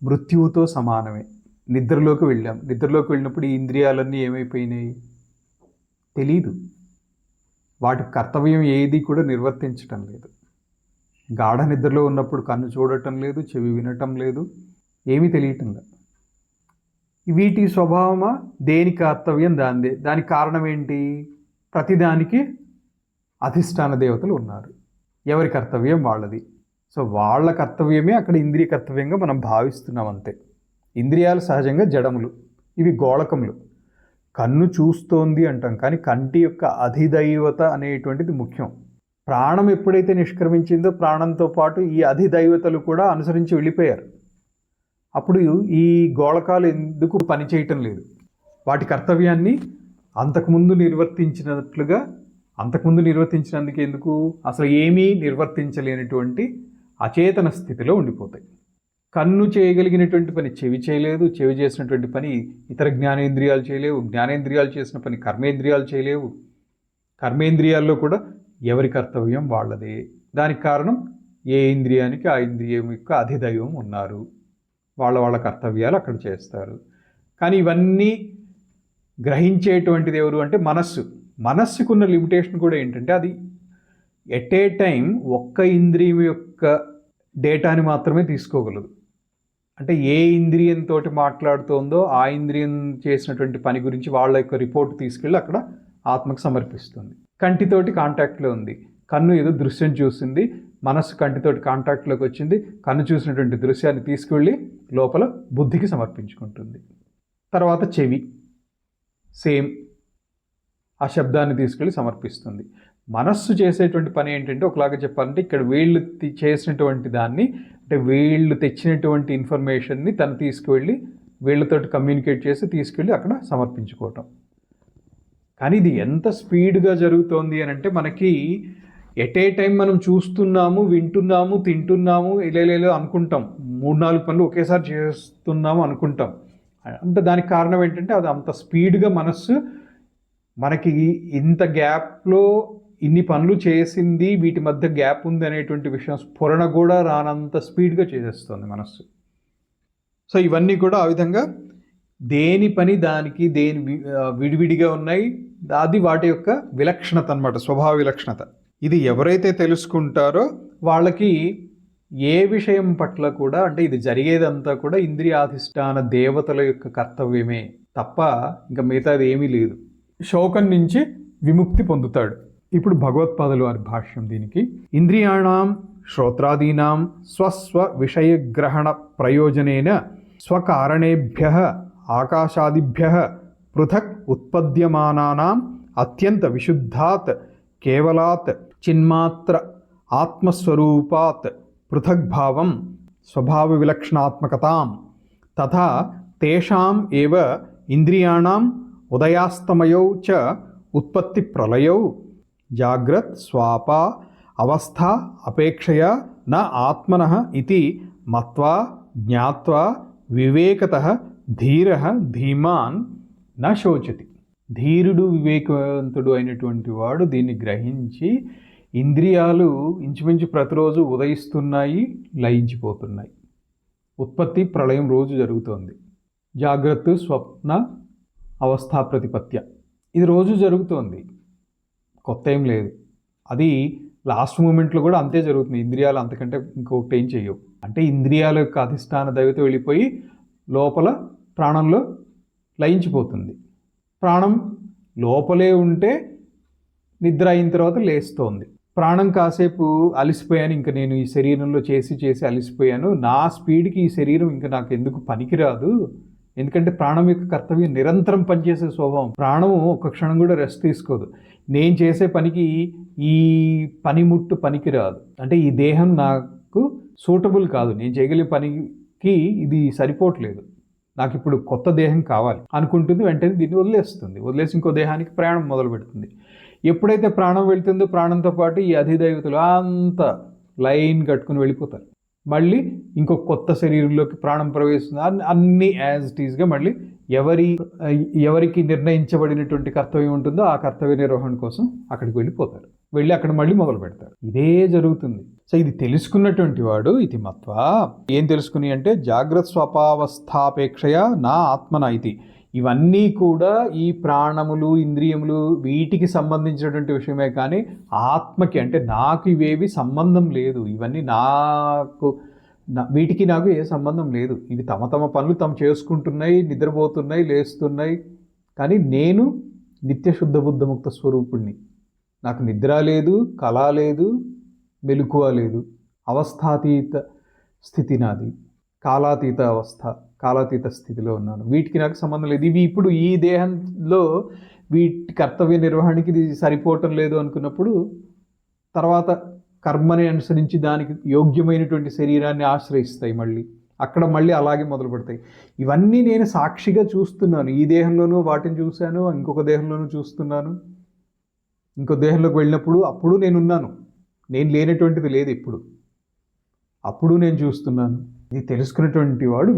మృత్యువుతో సమానమే. నిద్రలోకి వెళ్ళినప్పుడు ఈ ఇంద్రియాలన్నీ ఏమైపోయినాయి తెలీదు. వాటి కర్తవ్యం ఏది కూడా నిర్వర్తించటం లేదు. గాఢ నిద్రలో ఉన్నప్పుడు కన్ను చూడటం లేదు, చెవి వినటం లేదు, ఏమీ తెలియటం లేదు. వీటి స్వభావమా, దేని కర్తవ్యం దానిదే. దానికి కారణం ఏంటి, ప్రతిదానికి అధిష్టాన దేవతలు ఉన్నారు, ఎవరి కర్తవ్యం వాళ్ళది. సో వాళ్ళ కర్తవ్యమే అక్కడ ఇంద్రియ కర్తవ్యంగా మనం భావిస్తున్నాం అంతే. ఇంద్రియాలు సహజంగా జడములు, ఇవి గోళకములు. కన్ను చూస్తోంది అంటాం, కానీ కంటి యొక్క అధిదైవత అనేటువంటిది ముఖ్యం. ప్రాణం ఎప్పుడైతే నిష్క్రమించిందో ప్రాణంతో పాటు ఈ అధిదైవతలు కూడా అనుసరించి వెళ్ళిపోయారు. అప్పుడు ఈ గోళకాలు ఎందుకు పనిచేయటం లేదు. వాటి కర్తవ్యాన్ని అంతకుముందు నిర్వర్తించినందుకు ఎందుకు, అసలు ఏమీ నిర్వర్తించలేనటువంటి అచేతన స్థితిలో ఉండిపోతాయి. కన్ను చేయగలిగినటువంటి పని చెవి చేయలేదు, చెవి చేసినటువంటి పని ఇతర జ్ఞానేంద్రియాలు చేయలేవు, జ్ఞానేంద్రియాలు చేసిన పని కర్మేంద్రియాలు చేయలేవు. కర్మేంద్రియాల్లో కూడా ఎవరి కర్తవ్యం వాళ్ళదే. దానికి కారణం ఏ ఇంద్రియానికి ఆ ఇంద్రియం యొక్క అధిదైవం ఉన్నారు, వాళ్ళ కర్తవ్యాలు అక్కడ చేస్తారు. కానీ ఇవన్నీ గ్రహించేటువంటిది ఎవరు అంటే మనస్సుకున్న లిమిటేషన్ కూడా ఏంటంటే, అది ఎట్ ఏ టైం ఒక్క ఇంద్రియం యొక్క డేటాని మాత్రమే తీసుకోగలదు. అంటే ఏ ఇంద్రియంతో మాట్లాడుతోందో ఆ ఇంద్రియం చేసినటువంటి పని గురించి వాళ్ళ యొక్క రిపోర్ట్ తీసుకెళ్ళి అక్కడ ఆత్మకు సమర్పిస్తుంది. కంటితోటి కాంటాక్ట్లో ఉంది, కన్ను ఏదో దృశ్యం చూసింది, మనస్సు కంటితోటి కాంటాక్ట్లోకి వచ్చింది, కన్ను చూసినటువంటి దృశ్యాన్ని తీసుకెళ్ళి లోపల బుద్ధికి సమర్పించుకుంటుంది. తర్వాత చెవి సేమ్ ఆ శబ్దాన్ని తీసుకెళ్ళి సమర్పిస్తుంది. మనస్సు చేసేటువంటి పని ఏంటంటే, ఒకలాగా చెప్పాలంటే ఇక్కడ వీళ్ళు చేసినటువంటి దాన్ని, అంటే వీళ్ళు తెచ్చినటువంటి ఇన్ఫర్మేషన్ని తను తీసుకువెళ్ళి వీళ్ళతోటి కమ్యూనికేట్ చేసి తీసుకెళ్ళి అక్కడ సమర్పించుకోవటం. కానీ ఇది ఎంత స్పీడ్గా జరుగుతోంది అని అంటే, మనకి ఎట్ ఏ టైం మనం చూస్తున్నాము, వింటున్నాము, తింటున్నాము, ఇలా అనుకుంటాం, 3-4 పనులు ఒకేసారి చేస్తున్నాము అనుకుంటాం. అంటే దానికి కారణం ఏంటంటే, అది అంత స్పీడ్గా మనకి ఇంత గ్యాప్లో ఇన్ని పనులు చేసింది, వీటి మధ్య గ్యాప్ ఉంది అనేటువంటి విషయం స్ఫురణ కూడా రానంత స్పీడ్గా చేసేస్తుంది మనస్సు. సో ఇవన్నీ కూడా ఆ విధంగా దేని పని దానికి, విడివిడిగా ఉన్నాయి. అది వాటి యొక్క విలక్షణత అన్నమాట, స్వభావ విలక్షణత. ఇది ఎవరైతే తెలుసుకుంటారో వాళ్ళకి ఏ విషయం పట్ల కూడా, అంటే ఇది జరిగేదంతా కూడా ఇంద్రియాధిష్టాన దేవతల యొక్క కర్తవ్యమే తప్ప ఇంకా మిగతాది ఏమీ లేదు. శోకం నుంచి విముక్తి పొందుతాడు. ఇప్పుడు భగవత్పాదులు వారి భాష్యం దీనికి. ఇంద్రియాణం శ్రోత్రాదీనాం స్వస్వ విషయగ్రహణ ప్రయోజనేన స్వకారణేభ్యః ఆకాశాదిభ్యః పృథక్ ఉత్పద్యమానానాం అత్యంత విశుద్ధాత్ కేవలాత్ చిన్మాత్ర ఆత్మస్వరూపాత్ పృథగ్భావం స్వభావ విలక్షణాత్మకతాం తథా తేషాం ఏవ ఇంద్రియాణం ఉదయాస్తమయౌ చ ఉత్పత్తి ప్రళయౌ జాగ్రత్ స్వాప అవస్థా అపేక్షయా న ఆత్మనః ఇతి మత్వా జ్ఞాత్వా వివేకతః ధీరః ధీమాన్ న శోచతి. ధీరుడు వివేకవంతుడు అయినటువంటి వాడు దీన్ని గ్రహించి, ఇంద్రియాలు ఇంచుమించు ప్రతిరోజు ఉదయిస్తున్నాయి, లయించిపోతున్నాయి. ఉత్పత్తి ప్రళయం రోజు జరుగుతోంది. జాగ్రత్త స్వప్న అవస్థా ప్రతిపత్య, ఇది రోజు జరుగుతోంది, కొత్త ఏం లేదు. అది లాస్ట్ మూమెంట్లో కూడా అంతే జరుగుతుంది. ఇంద్రియాలు అంతకంటే ఇంకొకటి ఏం చెయ్యవు. అంటే ఇంద్రియాల యొక్క అధిష్టాన దైవత వెళ్ళిపోయి లోపల ప్రాణంలో లయించిపోతుంది. ప్రాణం లోపలే ఉంటే నిద్ర అయిన తర్వాత లేస్తోంది. ప్రాణం కాసేపు అలసిపోయాను, ఇంకా నేను ఈ శరీరంలో చేసి అలసిపోయాను, నా స్పీడ్కి ఈ శరీరం ఇంకా నాకు ఎందుకు పనికిరాదు. ఎందుకంటే ప్రాణం యొక్క కర్తవ్యం నిరంతరం పనిచేసే స్వభావం. ప్రాణము ఒక్క క్షణం కూడా రెస్ట్ తీసుకోదు. నేను చేసే పనికి ఈ పనిముట్టు పనికిరాదు. అంటే ఈ దేహం నాకు సూటబుల్ కాదు, నేను చేయగలిగే పనికి ఇది సరిపోవట్లేదు, నాకు ఇప్పుడు కొత్త దేహం కావాలి అనుకుంటుంది. వెంటనే దీన్ని వదిలేసి ఇంకో దేహానికి ప్రయాణం మొదలు పెడుతుంది. ఎప్పుడైతే ప్రాణం వెళ్తుందో ప్రాణంతో పాటు ఈ అధిదైవతలు అంత లైన్ కట్టుకుని వెళ్ళిపోతారు. మళ్ళీ ఇంకో కొత్త శరీరంలోకి ప్రాణం ప్రవేశిస్తుంది. అన్నీ యాజ్ ఇట్ ఈస్గా మళ్ళీ ఎవరికి నిర్ణయించబడినటువంటి కర్తవ్యం ఉంటుందో ఆ కర్తవ్య నిర్వహణ కోసం అక్కడికి వెళ్ళిపోతారు. వెళ్ళి అక్కడ మళ్ళీ మొదలు పెడతారు. ఇదే జరుగుతుంది. సో ఇది తెలుసుకున్నటువంటి వాడు ఇది మత్వా ఏం తెలుసుకుని అంటే జాగ్రత్త స్వపావస్థాపేక్షయ నా ఆత్మన ఇది. ఇవన్నీ కూడా ఈ ప్రాణములు ఇంద్రియములు వీటికి సంబంధించినటువంటి విషయమే, కానీ ఆత్మకి అంటే నాకు ఇవేవి సంబంధం లేదు. ఇవన్నీ వీటికి నాకు ఏ సంబంధం లేదు. ఇవి తమ తమ పనులు తమ చేసుకుంటున్నాయి, నిద్రపోతున్నాయి, లేస్తున్నాయి. కానీ నేను నిత్య శుద్ధ బుద్ధ ముక్త స్వరూపుణ్ణి. నాకు నిద్ర లేదు, కళ లేదు, మెలకువ లేదు. అవస్థాతీత స్థితి నాది, కాలాతీత అవస్థ, కాలాతీత స్థితిలో ఉన్నాను. వీటికి నాకు సంబంధం లేదు. ఇవి ఇప్పుడు ఈ దేహంలో వీటి కర్తవ్య నిర్వహణకి ఇది సరిపోవటం లేదు అనుకున్నప్పుడు తర్వాత కర్మని అనుసరించి దానికి యోగ్యమైనటువంటి శరీరాన్ని ఆశ్రయిస్తాయి. అక్కడ మళ్ళీ అలాగే మొదలు పెడతాయి. ఇవన్నీ నేను సాక్షిగా చూస్తున్నాను. ఈ దేహంలోనూ వాటిని చూశాను, ఇంకొక దేహంలోనూ చూస్తున్నాను. ఇంకో దేహంలోకి వెళ్ళినప్పుడు అప్పుడు నేనున్నాను, నేను లేనటువంటిది లేదు ఇప్పుడు, అప్పుడు నేను చూస్తున్నాను. ఇది తెలుసుకున్నటువంటి వాడు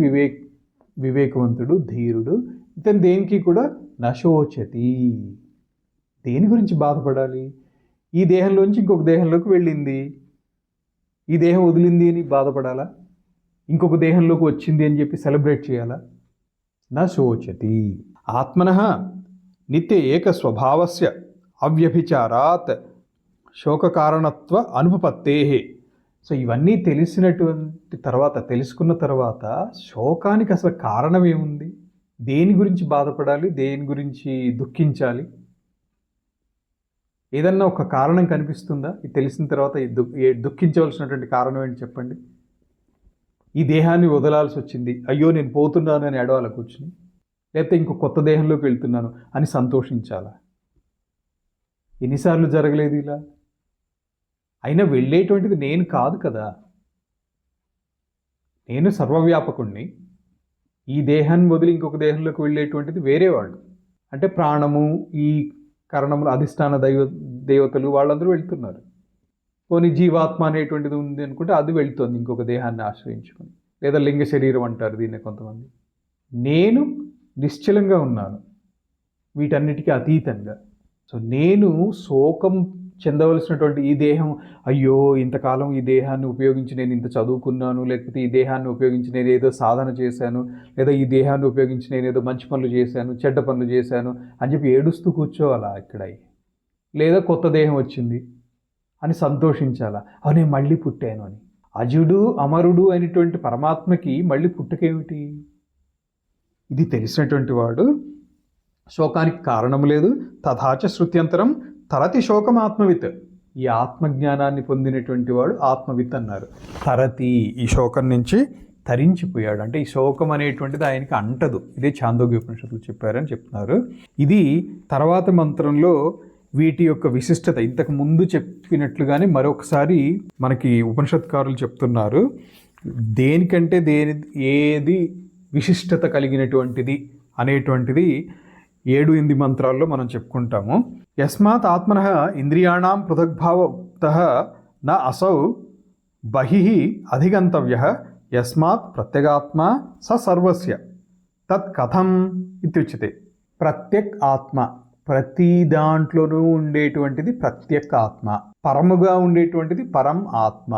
వివేకవంతుడు, ధీరుడు. ఇతను దేనికి కూడా నశోచతి. దేని గురించి బాధపడాలి? ఈ దేహంలోంచి ఇంకొక దేహంలోకి వెళ్ళింది, ఈ దేహం వదిలింది అని బాధపడాలా? ఇంకొక దేహంలోకి వచ్చింది అని చెప్పి సెలబ్రేట్ చేయాలా? నశోచతి. ఆత్మనః నిత్య ఏక స్వభావస్య అవ్యభిచారాత్ శోకకారణత్వ అనుపపత్తేః. సో ఇవన్నీ తెలుసుకున్న తర్వాత శోకానికి అసలు కారణం ఏముంది? దేని గురించి బాధపడాలి? దేని గురించి దుఃఖించాలి? ఏదన్నా ఒక కారణం కనిపిస్తుందా? ఇది తెలిసిన తర్వాత దుఃఖించవలసినటువంటి కారణం ఏంటి చెప్పండి? ఈ దేహాన్ని వదలాల్సి వచ్చింది, అయ్యో నేను పోతున్నాను అని ఏడవాల కూర్చుని, లేకపోతే ఇంకో కొత్త దేహంలోకి వెళ్తున్నాను అని సంతోషించాలా? ఎన్నిసార్లు జరగలేదు ఇలా? అయినా వెళ్ళేటువంటిది నేను కాదు కదా, నేను సర్వవ్యాపకుణ్ణి. ఈ దేహాన్ని వదిలి ఇంకొక దేహంలోకి వెళ్ళేటువంటిది వేరే వాళ్ళు, అంటే ప్రాణము, ఈ కరణములు, అధిష్టాన దేవతలు వాళ్ళందరూ వెళ్తున్నారు. పోనీ జీవాత్మ అనేటువంటిది ఉంది అనుకుంటే అది వెళ్తుంది ఇంకొక దేహాన్ని ఆశ్రయించుకొని, లేదా లింగ శరీరం అంటారు దీన్ని కొంతమంది. నేను నిశ్చలంగా ఉన్నాను వీటన్నిటికీ అతీతంగా. సో నేను శోకం చెందవలసినటువంటి ఈ దేహం, అయ్యో ఇంతకాలం ఈ దేహాన్ని ఉపయోగించి నేను ఇంత చదువుకున్నాను, లేకపోతే ఈ దేహాన్ని ఉపయోగించి నేను ఏదో సాధన చేశాను, లేదా ఈ దేహాన్ని ఉపయోగించి నేను ఏదో మంచి పనులు చేశాను, చెడ్డ పనులు చేశాను అని చెప్పి ఏడుస్తూ కూర్చోవాలా ఇక్కడ? లేదా కొత్త దేహం వచ్చింది అని సంతోషించాలా? నేను మళ్ళీ పుట్టాను అని. అజుడు అమరుడు అయినటువంటి పరమాత్మకి మళ్ళీ పుట్టుకేమిటి? ఇది తెలిసినటువంటి వాడు శోకానికి కారణం లేదు. తథాచ శృత్యంతరం తరతి శోకం ఆత్మవిత్. ఈ ఆత్మజ్ఞానాన్ని పొందినటువంటి వాడు ఆత్మవిత్ అన్నారు. తరతి, ఈ శోకం నుంచి తరించిపోయాడు, అంటే ఈ శోకం అనేటువంటిది ఆయనకి అంటదు. ఇదే ఛాందోగ్య ఉపనిషత్తులు చెప్పారని చెప్తున్నారు. ఇది తర్వాత మంత్రంలో వీటి యొక్క విశిష్టత ఇంతకు ముందు చెప్పినట్లుగానే మరొకసారి మనకి ఉపనిషత్కారులు చెప్తున్నారు. దేనికంటే ఏది విశిష్టత కలిగినటువంటిది అనేటువంటిది 7-8 మంత్రాల్లో మనం చెప్పుకుంటాము. యస్మాత్ ఆత్మనః ఇంద్రియాణం పృథగ్భావోక్తః న అసౌ బహిః అధిగంతవ్యః యస్మాత్ ప్రత్యేగాత్మ స సర్వస్య తత్ కథం ఇత్యుచ్యతే. ప్రత్యేక్ ఆత్మ, ప్రతి దాంట్లోనూ ఉండేటువంటిది ప్రత్యేక ఆత్మ, పరముగా ఉండేటువంటిది పరం ఆత్మ.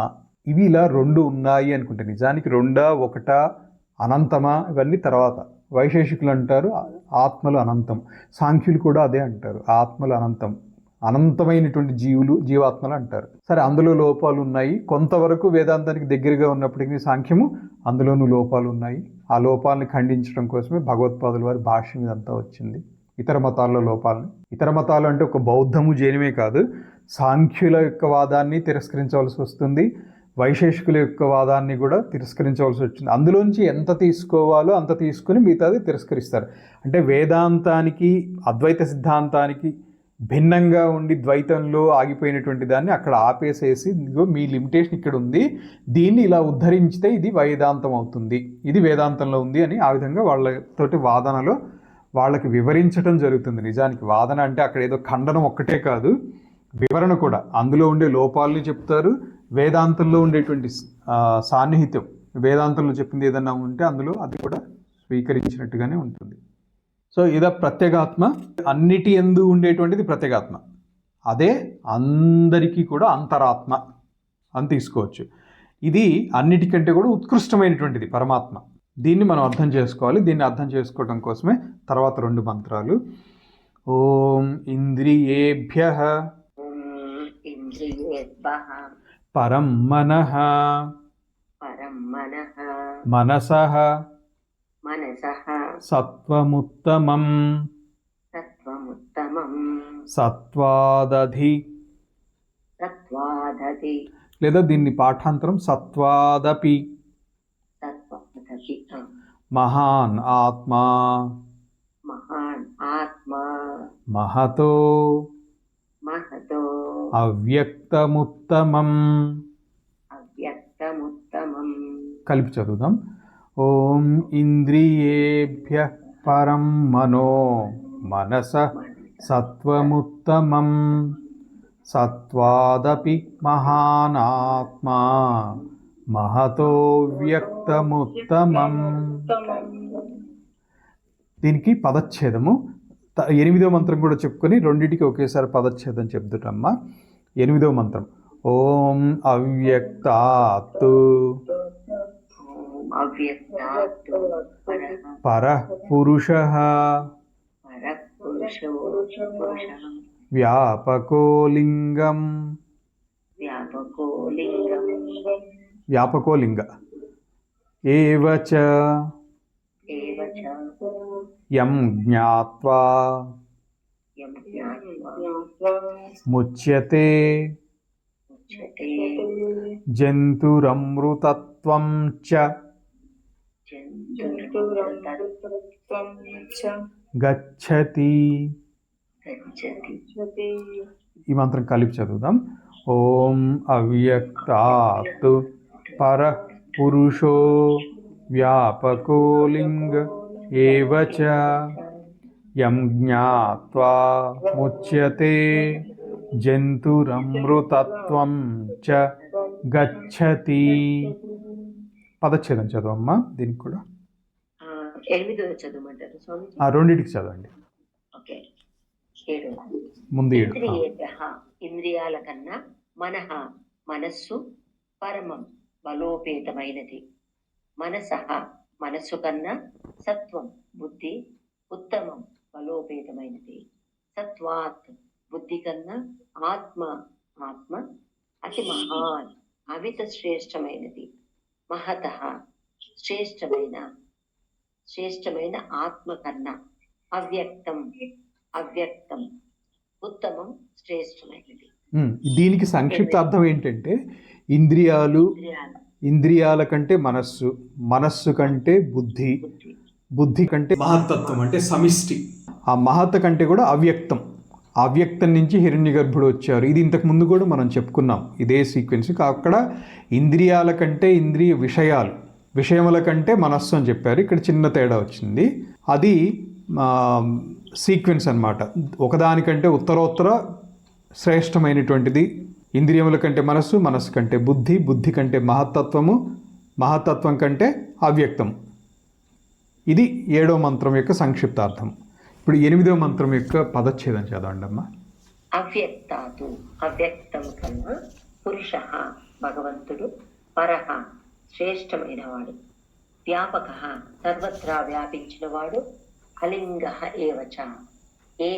ఇవి ఇలా రెండు ఉన్నాయి అనుకుంటే నిజానికి రెండా ఒకటా అనంతమా ఇవన్నీ తర్వాత. వైశేషికులు అంటారు ఆత్మలు అనంతం, సాంఖ్యులు కూడా అదే అంటారు, ఆత్మలు అనంతం, అనంతమైనటువంటి జీవాత్మలు అంటారు. సరే, అందులో లోపాలు ఉన్నాయి. కొంతవరకు వేదాంతానికి దగ్గరగా ఉన్నప్పటికీ సాంఖ్యము అందులోనూ లోపాలు ఉన్నాయి. ఆ లోపాలని ఖండించడం కోసమే భగవత్పాదుల వారి భాష్యం ఇదంతా వచ్చింది. ఇతర మతాల్లో లోపాలని, ఇతర మతాలు అంటే ఒక బౌద్ధము జైనమే కాదు, సాంఖ్యుల యొక్క వాదాన్ని తిరస్కరించవలసి వస్తుంది, వైశేషికుల యొక్క వాదాన్ని కూడా తిరస్కరించవలసి వచ్చింది. అందులోంచి ఎంత తీసుకోవాలో అంత తీసుకుని మిగతాది తిరస్కరిస్తారు. అంటే వేదాంతానికి, అద్వైత సిద్ధాంతానికి భిన్నంగా ఉండి ద్వైతంలో ఆగిపోయినటువంటి దాన్ని అక్కడ ఆపేసేసి ఇదిగో మీ లిమిటేషన్ ఇక్కడ ఉంది, దీన్ని ఇలా ఉద్ధరించితే ఇది వేదాంతం అవుతుంది, ఇది వేదాంతంలో ఉంది అని ఆ విధంగా వాళ్ళతోటి వాదనలో వాళ్ళకి వివరించడం జరుగుతుంది. నిజానికి వాదన అంటే అక్కడ ఏదో ఖండనం ఒక్కటే కాదు, వివరణ కూడా. అందులో ఉండే లోపాలని చెప్తారు, వేదాంతంలో ఉండేటువంటి సాన్నిహిత్యం, వేదాంతంలో చెప్పింది ఏదన్నా ఉంటే అందులో అది కూడా స్వీకరించినట్టుగానే ఉంటుంది. సో ఇద ప్రత్యేగాత్మ, అన్నిటి యందు ఉండేటువంటిది ప్రత్యేగాత్మ, అదే అందరికీ కూడా అంతరాత్మ అని తీసుకోవచ్చు. ఇది అన్నిటికంటే కూడా ఉత్కృష్టమైనటువంటిది పరమాత్మ. దీన్ని మనం అర్థం చేసుకోవాలి. దీన్ని అర్థం చేసుకోవడం కోసమే తర్వాత 2 మంత్రాలు. ఓం ఇంద్రియేభ్యః పరం మనః మనసః సత్వముత్తమం సత్వాదధి, లేదా దీన్ని పాఠాంతరం సత్వాదపి మహాన్ ఆత్మా మహతో అవ్యక్తముత్తమం. కలిపి చదువుదాం. ఓం ఇంద్రియేభ్యః పరం మనో మనసః సత్వముత్తమం సత్వాదపి మహానాత్మా మహతో వ్యక్తముత్తమం. దీనికి పదచ్ఛేదము 8వ మంత్రం కూడా చెప్పుకొని రెండింటికి ఒకేసారి పదచ్ఛేదం చెప్తుటమ్మా. 8వ మంత్రం ఓం అవ్యక్తాత్తు పరః పురుషః వ్యాపకో లింగం. వ్యాపకో లింగ ఏవచ యం జ్ఞాత్వా ముచ్యతే జంతురమృతత్వం చ గచ్చతి. ఈ మంత్రం కలిపి చదువుదాం. ఓం అవ్యక్తాత్తు పరః పురుషో వ్యాపకో లింగ ఏవచ యం జ్ఞాత్వా ముచ్యతే జంతురమృతత్వం చ గచ్చతి. పదచ్ఛేదం చదవమ్మా. దీనికి కూడా 8వ చదవమంటారు స్వామి? రెండింటికి చదవండి. ఓకే. 7. ముందు 7. ఇంద్రియేభ్యః ఇంద్రియాల కన్నా మనః మనస్సు పరమం బలోపేతమైనది. మనసః మనస్సు కన్నా సత్వం బుద్ధి ఉత్తమం బలోపేతమైనది. సత్వాత్ బుద్ధి కన్నా ఆత్మ ఆత్మ అతి మహాన్ అమిత శ్రేష్టమైనది. మహతః శ్రేష్టమైన ఆత్మ కన్నా అవ్యక్తం ఉత్తమం శ్రేష్టమైనది. దీనికి సంక్షిప్త అర్థం ఏంటంటే ఇంద్రియాల కంటే మనస్సు కంటే బుద్ధి కంటే మహత్తత్వం అంటే సమిష్టి. ఆ మహత్ కంటే కూడా అవ్యక్తం నుంచి హిరణ్యగర్భుడు వచ్చారు. ఇది ఇంతకు ముందు కూడా మనం చెప్పుకున్నాం ఇదే సీక్వెన్స్. అక్కడ ఇంద్రియాల కంటే ఇంద్రియ విషయముల కంటే మనస్సు అని చెప్పారు. ఇక్కడ చిన్న తేడా వచ్చింది. అది సీక్వెన్స్ అన్నమాట. ఒకదానికంటే ఉత్తరోత్తర శ్రేష్టమైనటువంటిది. ఇంద్రియముల కంటే మనస్సు కంటే బుద్ధి కంటే మహత్తత్వం కంటే అవ్యక్తం. ఇది 7వ మంత్రం యొక్క సంక్షిప్తార్థం. ఇప్పుడు 8వ మంత్రం యొక్క పదచ్ఛేదం చదవండి అమ్మా. అవ్యక్తాతు అవ్యక్తం కన్నా పురుష భగవంతుడు పరః శ్రేష్టమైన వాడు వ్యాపక సర్వత్రా వ్యాపించినవాడు అలింగ ఏవచ ఏ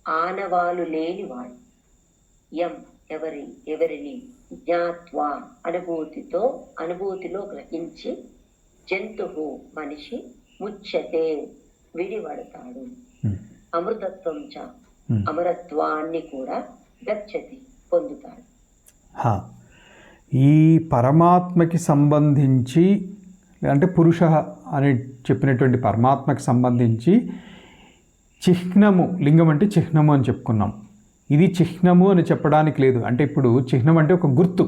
ఆనవాలు లేనివాడు యం ఎవరిని జ్ఞాత్వా అనుభూతిలో గ్రహించి జంతువు మనిషి ముచ్యతే విడివడతాడు అమృతత్వం చ అమరత్వాన్ని కూడా గచ్చతి పొందుతాడు. ఈ పరమాత్మకి సంబంధించి అంటే పురుష అని చెప్పినటువంటి పరమాత్మకి సంబంధించి చిహ్నము, లింగం అంటే చిహ్నము అని చెప్పుకున్నాం. ఇది చిహ్నము అని చెప్పడానికి లేదు. అంటే ఇప్పుడు చిహ్నం అంటే ఒక గుర్తు.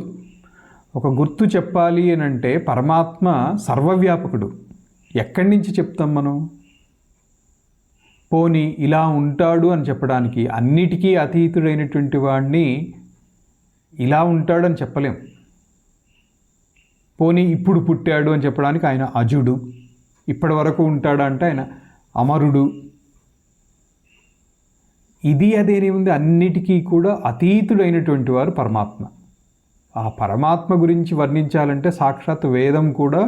ఒక గుర్తు చెప్పాలి అని అంటే పరమాత్మ సర్వవ్యాపకుడు. ఎక్కడి నుంచి చెప్తాం మనం? పోనీ ఇలా ఉంటాడు అని చెప్పడానికి అన్నిటికీ అతీతుడైనటువంటి వాడిని ఇలా ఉంటాడు అని చెప్పలేం. పోనీ ఇప్పుడు పుట్టాడు అని చెప్పడానికి ఆయన అజుడు. ఇప్పటి వరకు ఉంటాడు అంటే ఆయన అమరుడు. ఇది అదేనే ఉంది, అన్నిటికీ కూడా అతీతుడైనటువంటి వారు పరమాత్మ. ఆ పరమాత్మ గురించి వర్ణించాలంటే సాక్షాత్ వేదం కూడా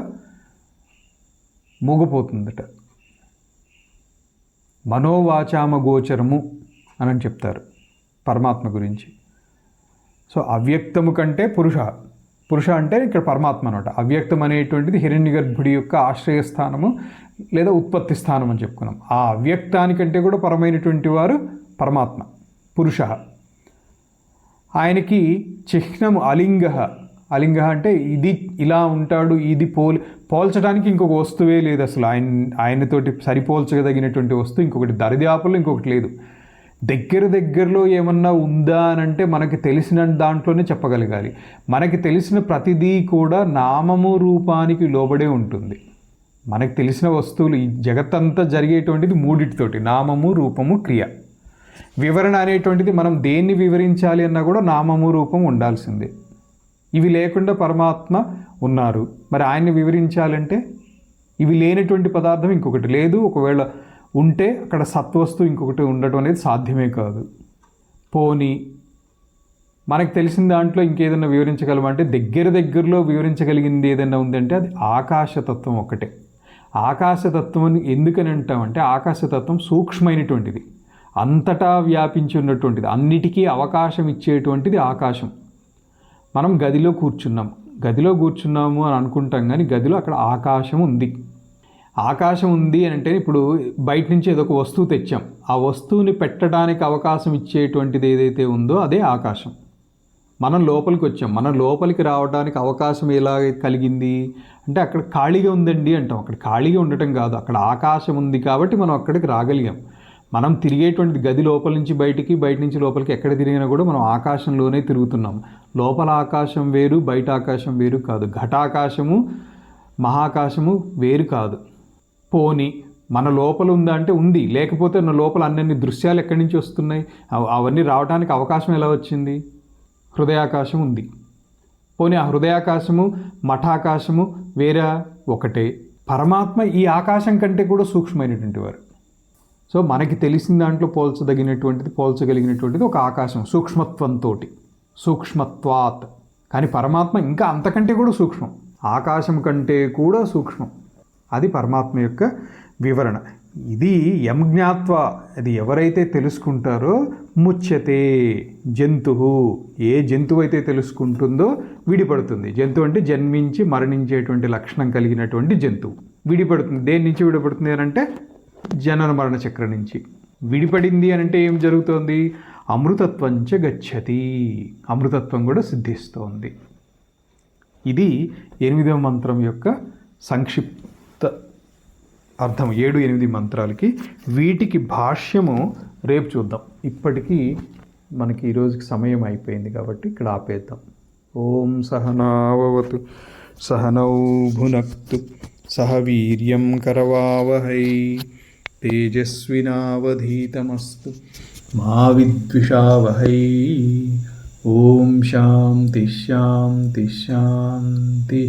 మూగపోతుందట. మనోవాచామ గోచరము అని చెప్తారు పరమాత్మ గురించి. సో అవ్యక్తము కంటే పురుష అంటే ఇక్కడ పరమాత్మ అనమాట. అవ్యక్తం అనేటువంటిది హిరణ్యగర్భుడి యొక్క ఆశ్రయస్థానము లేదా ఉత్పత్తి స్థానం అని చెప్పుకున్నాం. ఆ అవ్యక్తానికంటే కూడా పరమైనటువంటి వారు పరమాత్మ, పురుష. ఆయనకి చిహ్నము అలింగ. అలింగ అంటే ఇది ఇలా ఉంటాడు, ఇది పోల్చడానికి ఇంకొక వస్తువే లేదు అసలు. ఆయనతోటి సరిపోల్చదగినటువంటి వస్తువు ఇంకొకటి దరిదాపుల్లో ఇంకొకటి లేదు. దగ్గరలో ఏమన్నా ఉందా అని అంటే మనకి తెలిసిన దాంట్లోనే చెప్పగలగాలి. మనకి తెలిసిన ప్రతిదీ కూడా నామము రూపానికి లోబడే ఉంటుంది. మనకు తెలిసిన వస్తువులు, ఈ జగత్తంతా జరిగేటువంటిది మూడిటితోటి, నామము రూపము క్రియ. వివరణ అనేటువంటిది మనం దేన్ని వివరించాలి అన్నా కూడా నామము రూపం ఉండాల్సిందే. ఇవి లేకుండా పరమాత్మ ఉన్నారు. మరి ఆయన్ని వివరించాలంటే ఇవి లేనటువంటి పదార్థం ఇంకొకటి లేదు. ఒకవేళ ఉంటే అక్కడ సత్వస్తు ఇంకొకటి ఉండటం అనేది సాధ్యమే కాదు. పోనీ మనకు తెలిసిన దాంట్లో ఇంకేదైనా వివరించగలమంటే దగ్గరలో వివరించగలిగింది ఏదైనా ఉందంటే అది ఆకాశతత్వం ఒకటే. ఆకాశతత్వం ఎందుకని అంటామంటే ఆకాశతత్వం సూక్ష్మమైనటువంటిది, అంతటా వ్యాపించి ఉన్నటువంటిది, అన్నిటికీ అవకాశం ఇచ్చేటువంటిది ఆకాశం. మనం గదిలో కూర్చున్నాము అని అనుకుంటాం, కానీ గదిలో అక్కడ ఆకాశం ఉంది. ఆకాశం ఉంది అని అంటే ఇప్పుడు బయట నుంచి ఏదో ఒక వస్తువు తెచ్చాం, ఆ వస్తువుని పెట్టడానికి అవకాశం ఇచ్చేటువంటిది ఏదైతే ఉందో అదే ఆకాశం. మనం లోపలికి వచ్చాం, మనం లోపలికి రావడానికి అవకాశం ఎలా కలిగింది అంటే అక్కడ ఖాళీగా ఉందండి అంటాం. అక్కడ ఖాళీగా ఉండటం కాదు, అక్కడ ఆకాశం ఉంది కాబట్టి మనం అక్కడికి రాగలిగాం. మనం తిరిగేటువంటి గది లోపల నుంచి బయటికి, బయట నుంచి లోపలికి ఎక్కడ తిరిగినా కూడా మనం ఆకాశంలోనే తిరుగుతున్నాం. లోపల ఆకాశం వేరు, బయట ఆకాశం వేరు కాదు. ఘటాకాశము మహాకాశము వేరు కాదు. పోనీ మన లోపల ఉందా అంటే ఉంది, లేకపోతే నా లోపల అన్ని దృశ్యాలు ఎక్కడి నుంచి వస్తున్నాయి? అవన్నీ రావడానికి అవకాశం ఎలా వచ్చింది? హృదయాకాశం ఉంది. పోనీ ఆ హృదయాకాశము మఠాకాశము వేరే ఒకటే. పరమాత్మ ఈ ఆకాశం కంటే కూడా సూక్ష్మమైనటువంటి వారు. సో మనకి తెలిసిన దాంట్లో పోల్చగలిగినటువంటిది ఒక ఆకాశం సూక్ష్మత్వంతో, సూక్ష్మత్వాత్. కానీ పరమాత్మ ఇంకా అంతకంటే కూడా సూక్ష్మం, ఆకాశం కంటే కూడా సూక్ష్మం. అది పరమాత్మ యొక్క వివరణ. ఇది యం జ్ఞాత్వా, అది ఎవరైతే తెలుసుకుంటారో ముచ్యతే జంతువు, ఏ జంతువు అయితే తెలుసుకుంటుందో విడిపడుతుంది. జంతువు అంటే జన్మించి మరణించేటువంటి లక్షణం కలిగినటువంటి జంతువు విడిపడుతుంది. దేని నుంచి విడిపడుతుంది అని అంటే జనన మరణ చక్రం నుంచి విడిపడింది అని అంటే ఏం జరుగుతోంది? అమృతత్వంచ గచ్చతి, అమృతత్వం కూడా సిద్ధిస్తోంది. ఇది 8వ మంత్రం యొక్క సంక్షిప్త అర్థం. 7-8 మంత్రాలకి. వీటికి భాష్యము రేపు చూద్దాం. ఇప్పటికీ మనకి ఈరోజుకి సమయం అయిపోయింది కాబట్టి ఇక్కడ ఆపేద్దాం. ఓం సహనావతు సహనౌ భునక్తు సహ వీర్యం కరవావహై తేజస్వినావధీతమస్తు మా విద్విషావహై. ఓం శాంతి శాంతి శాంతి.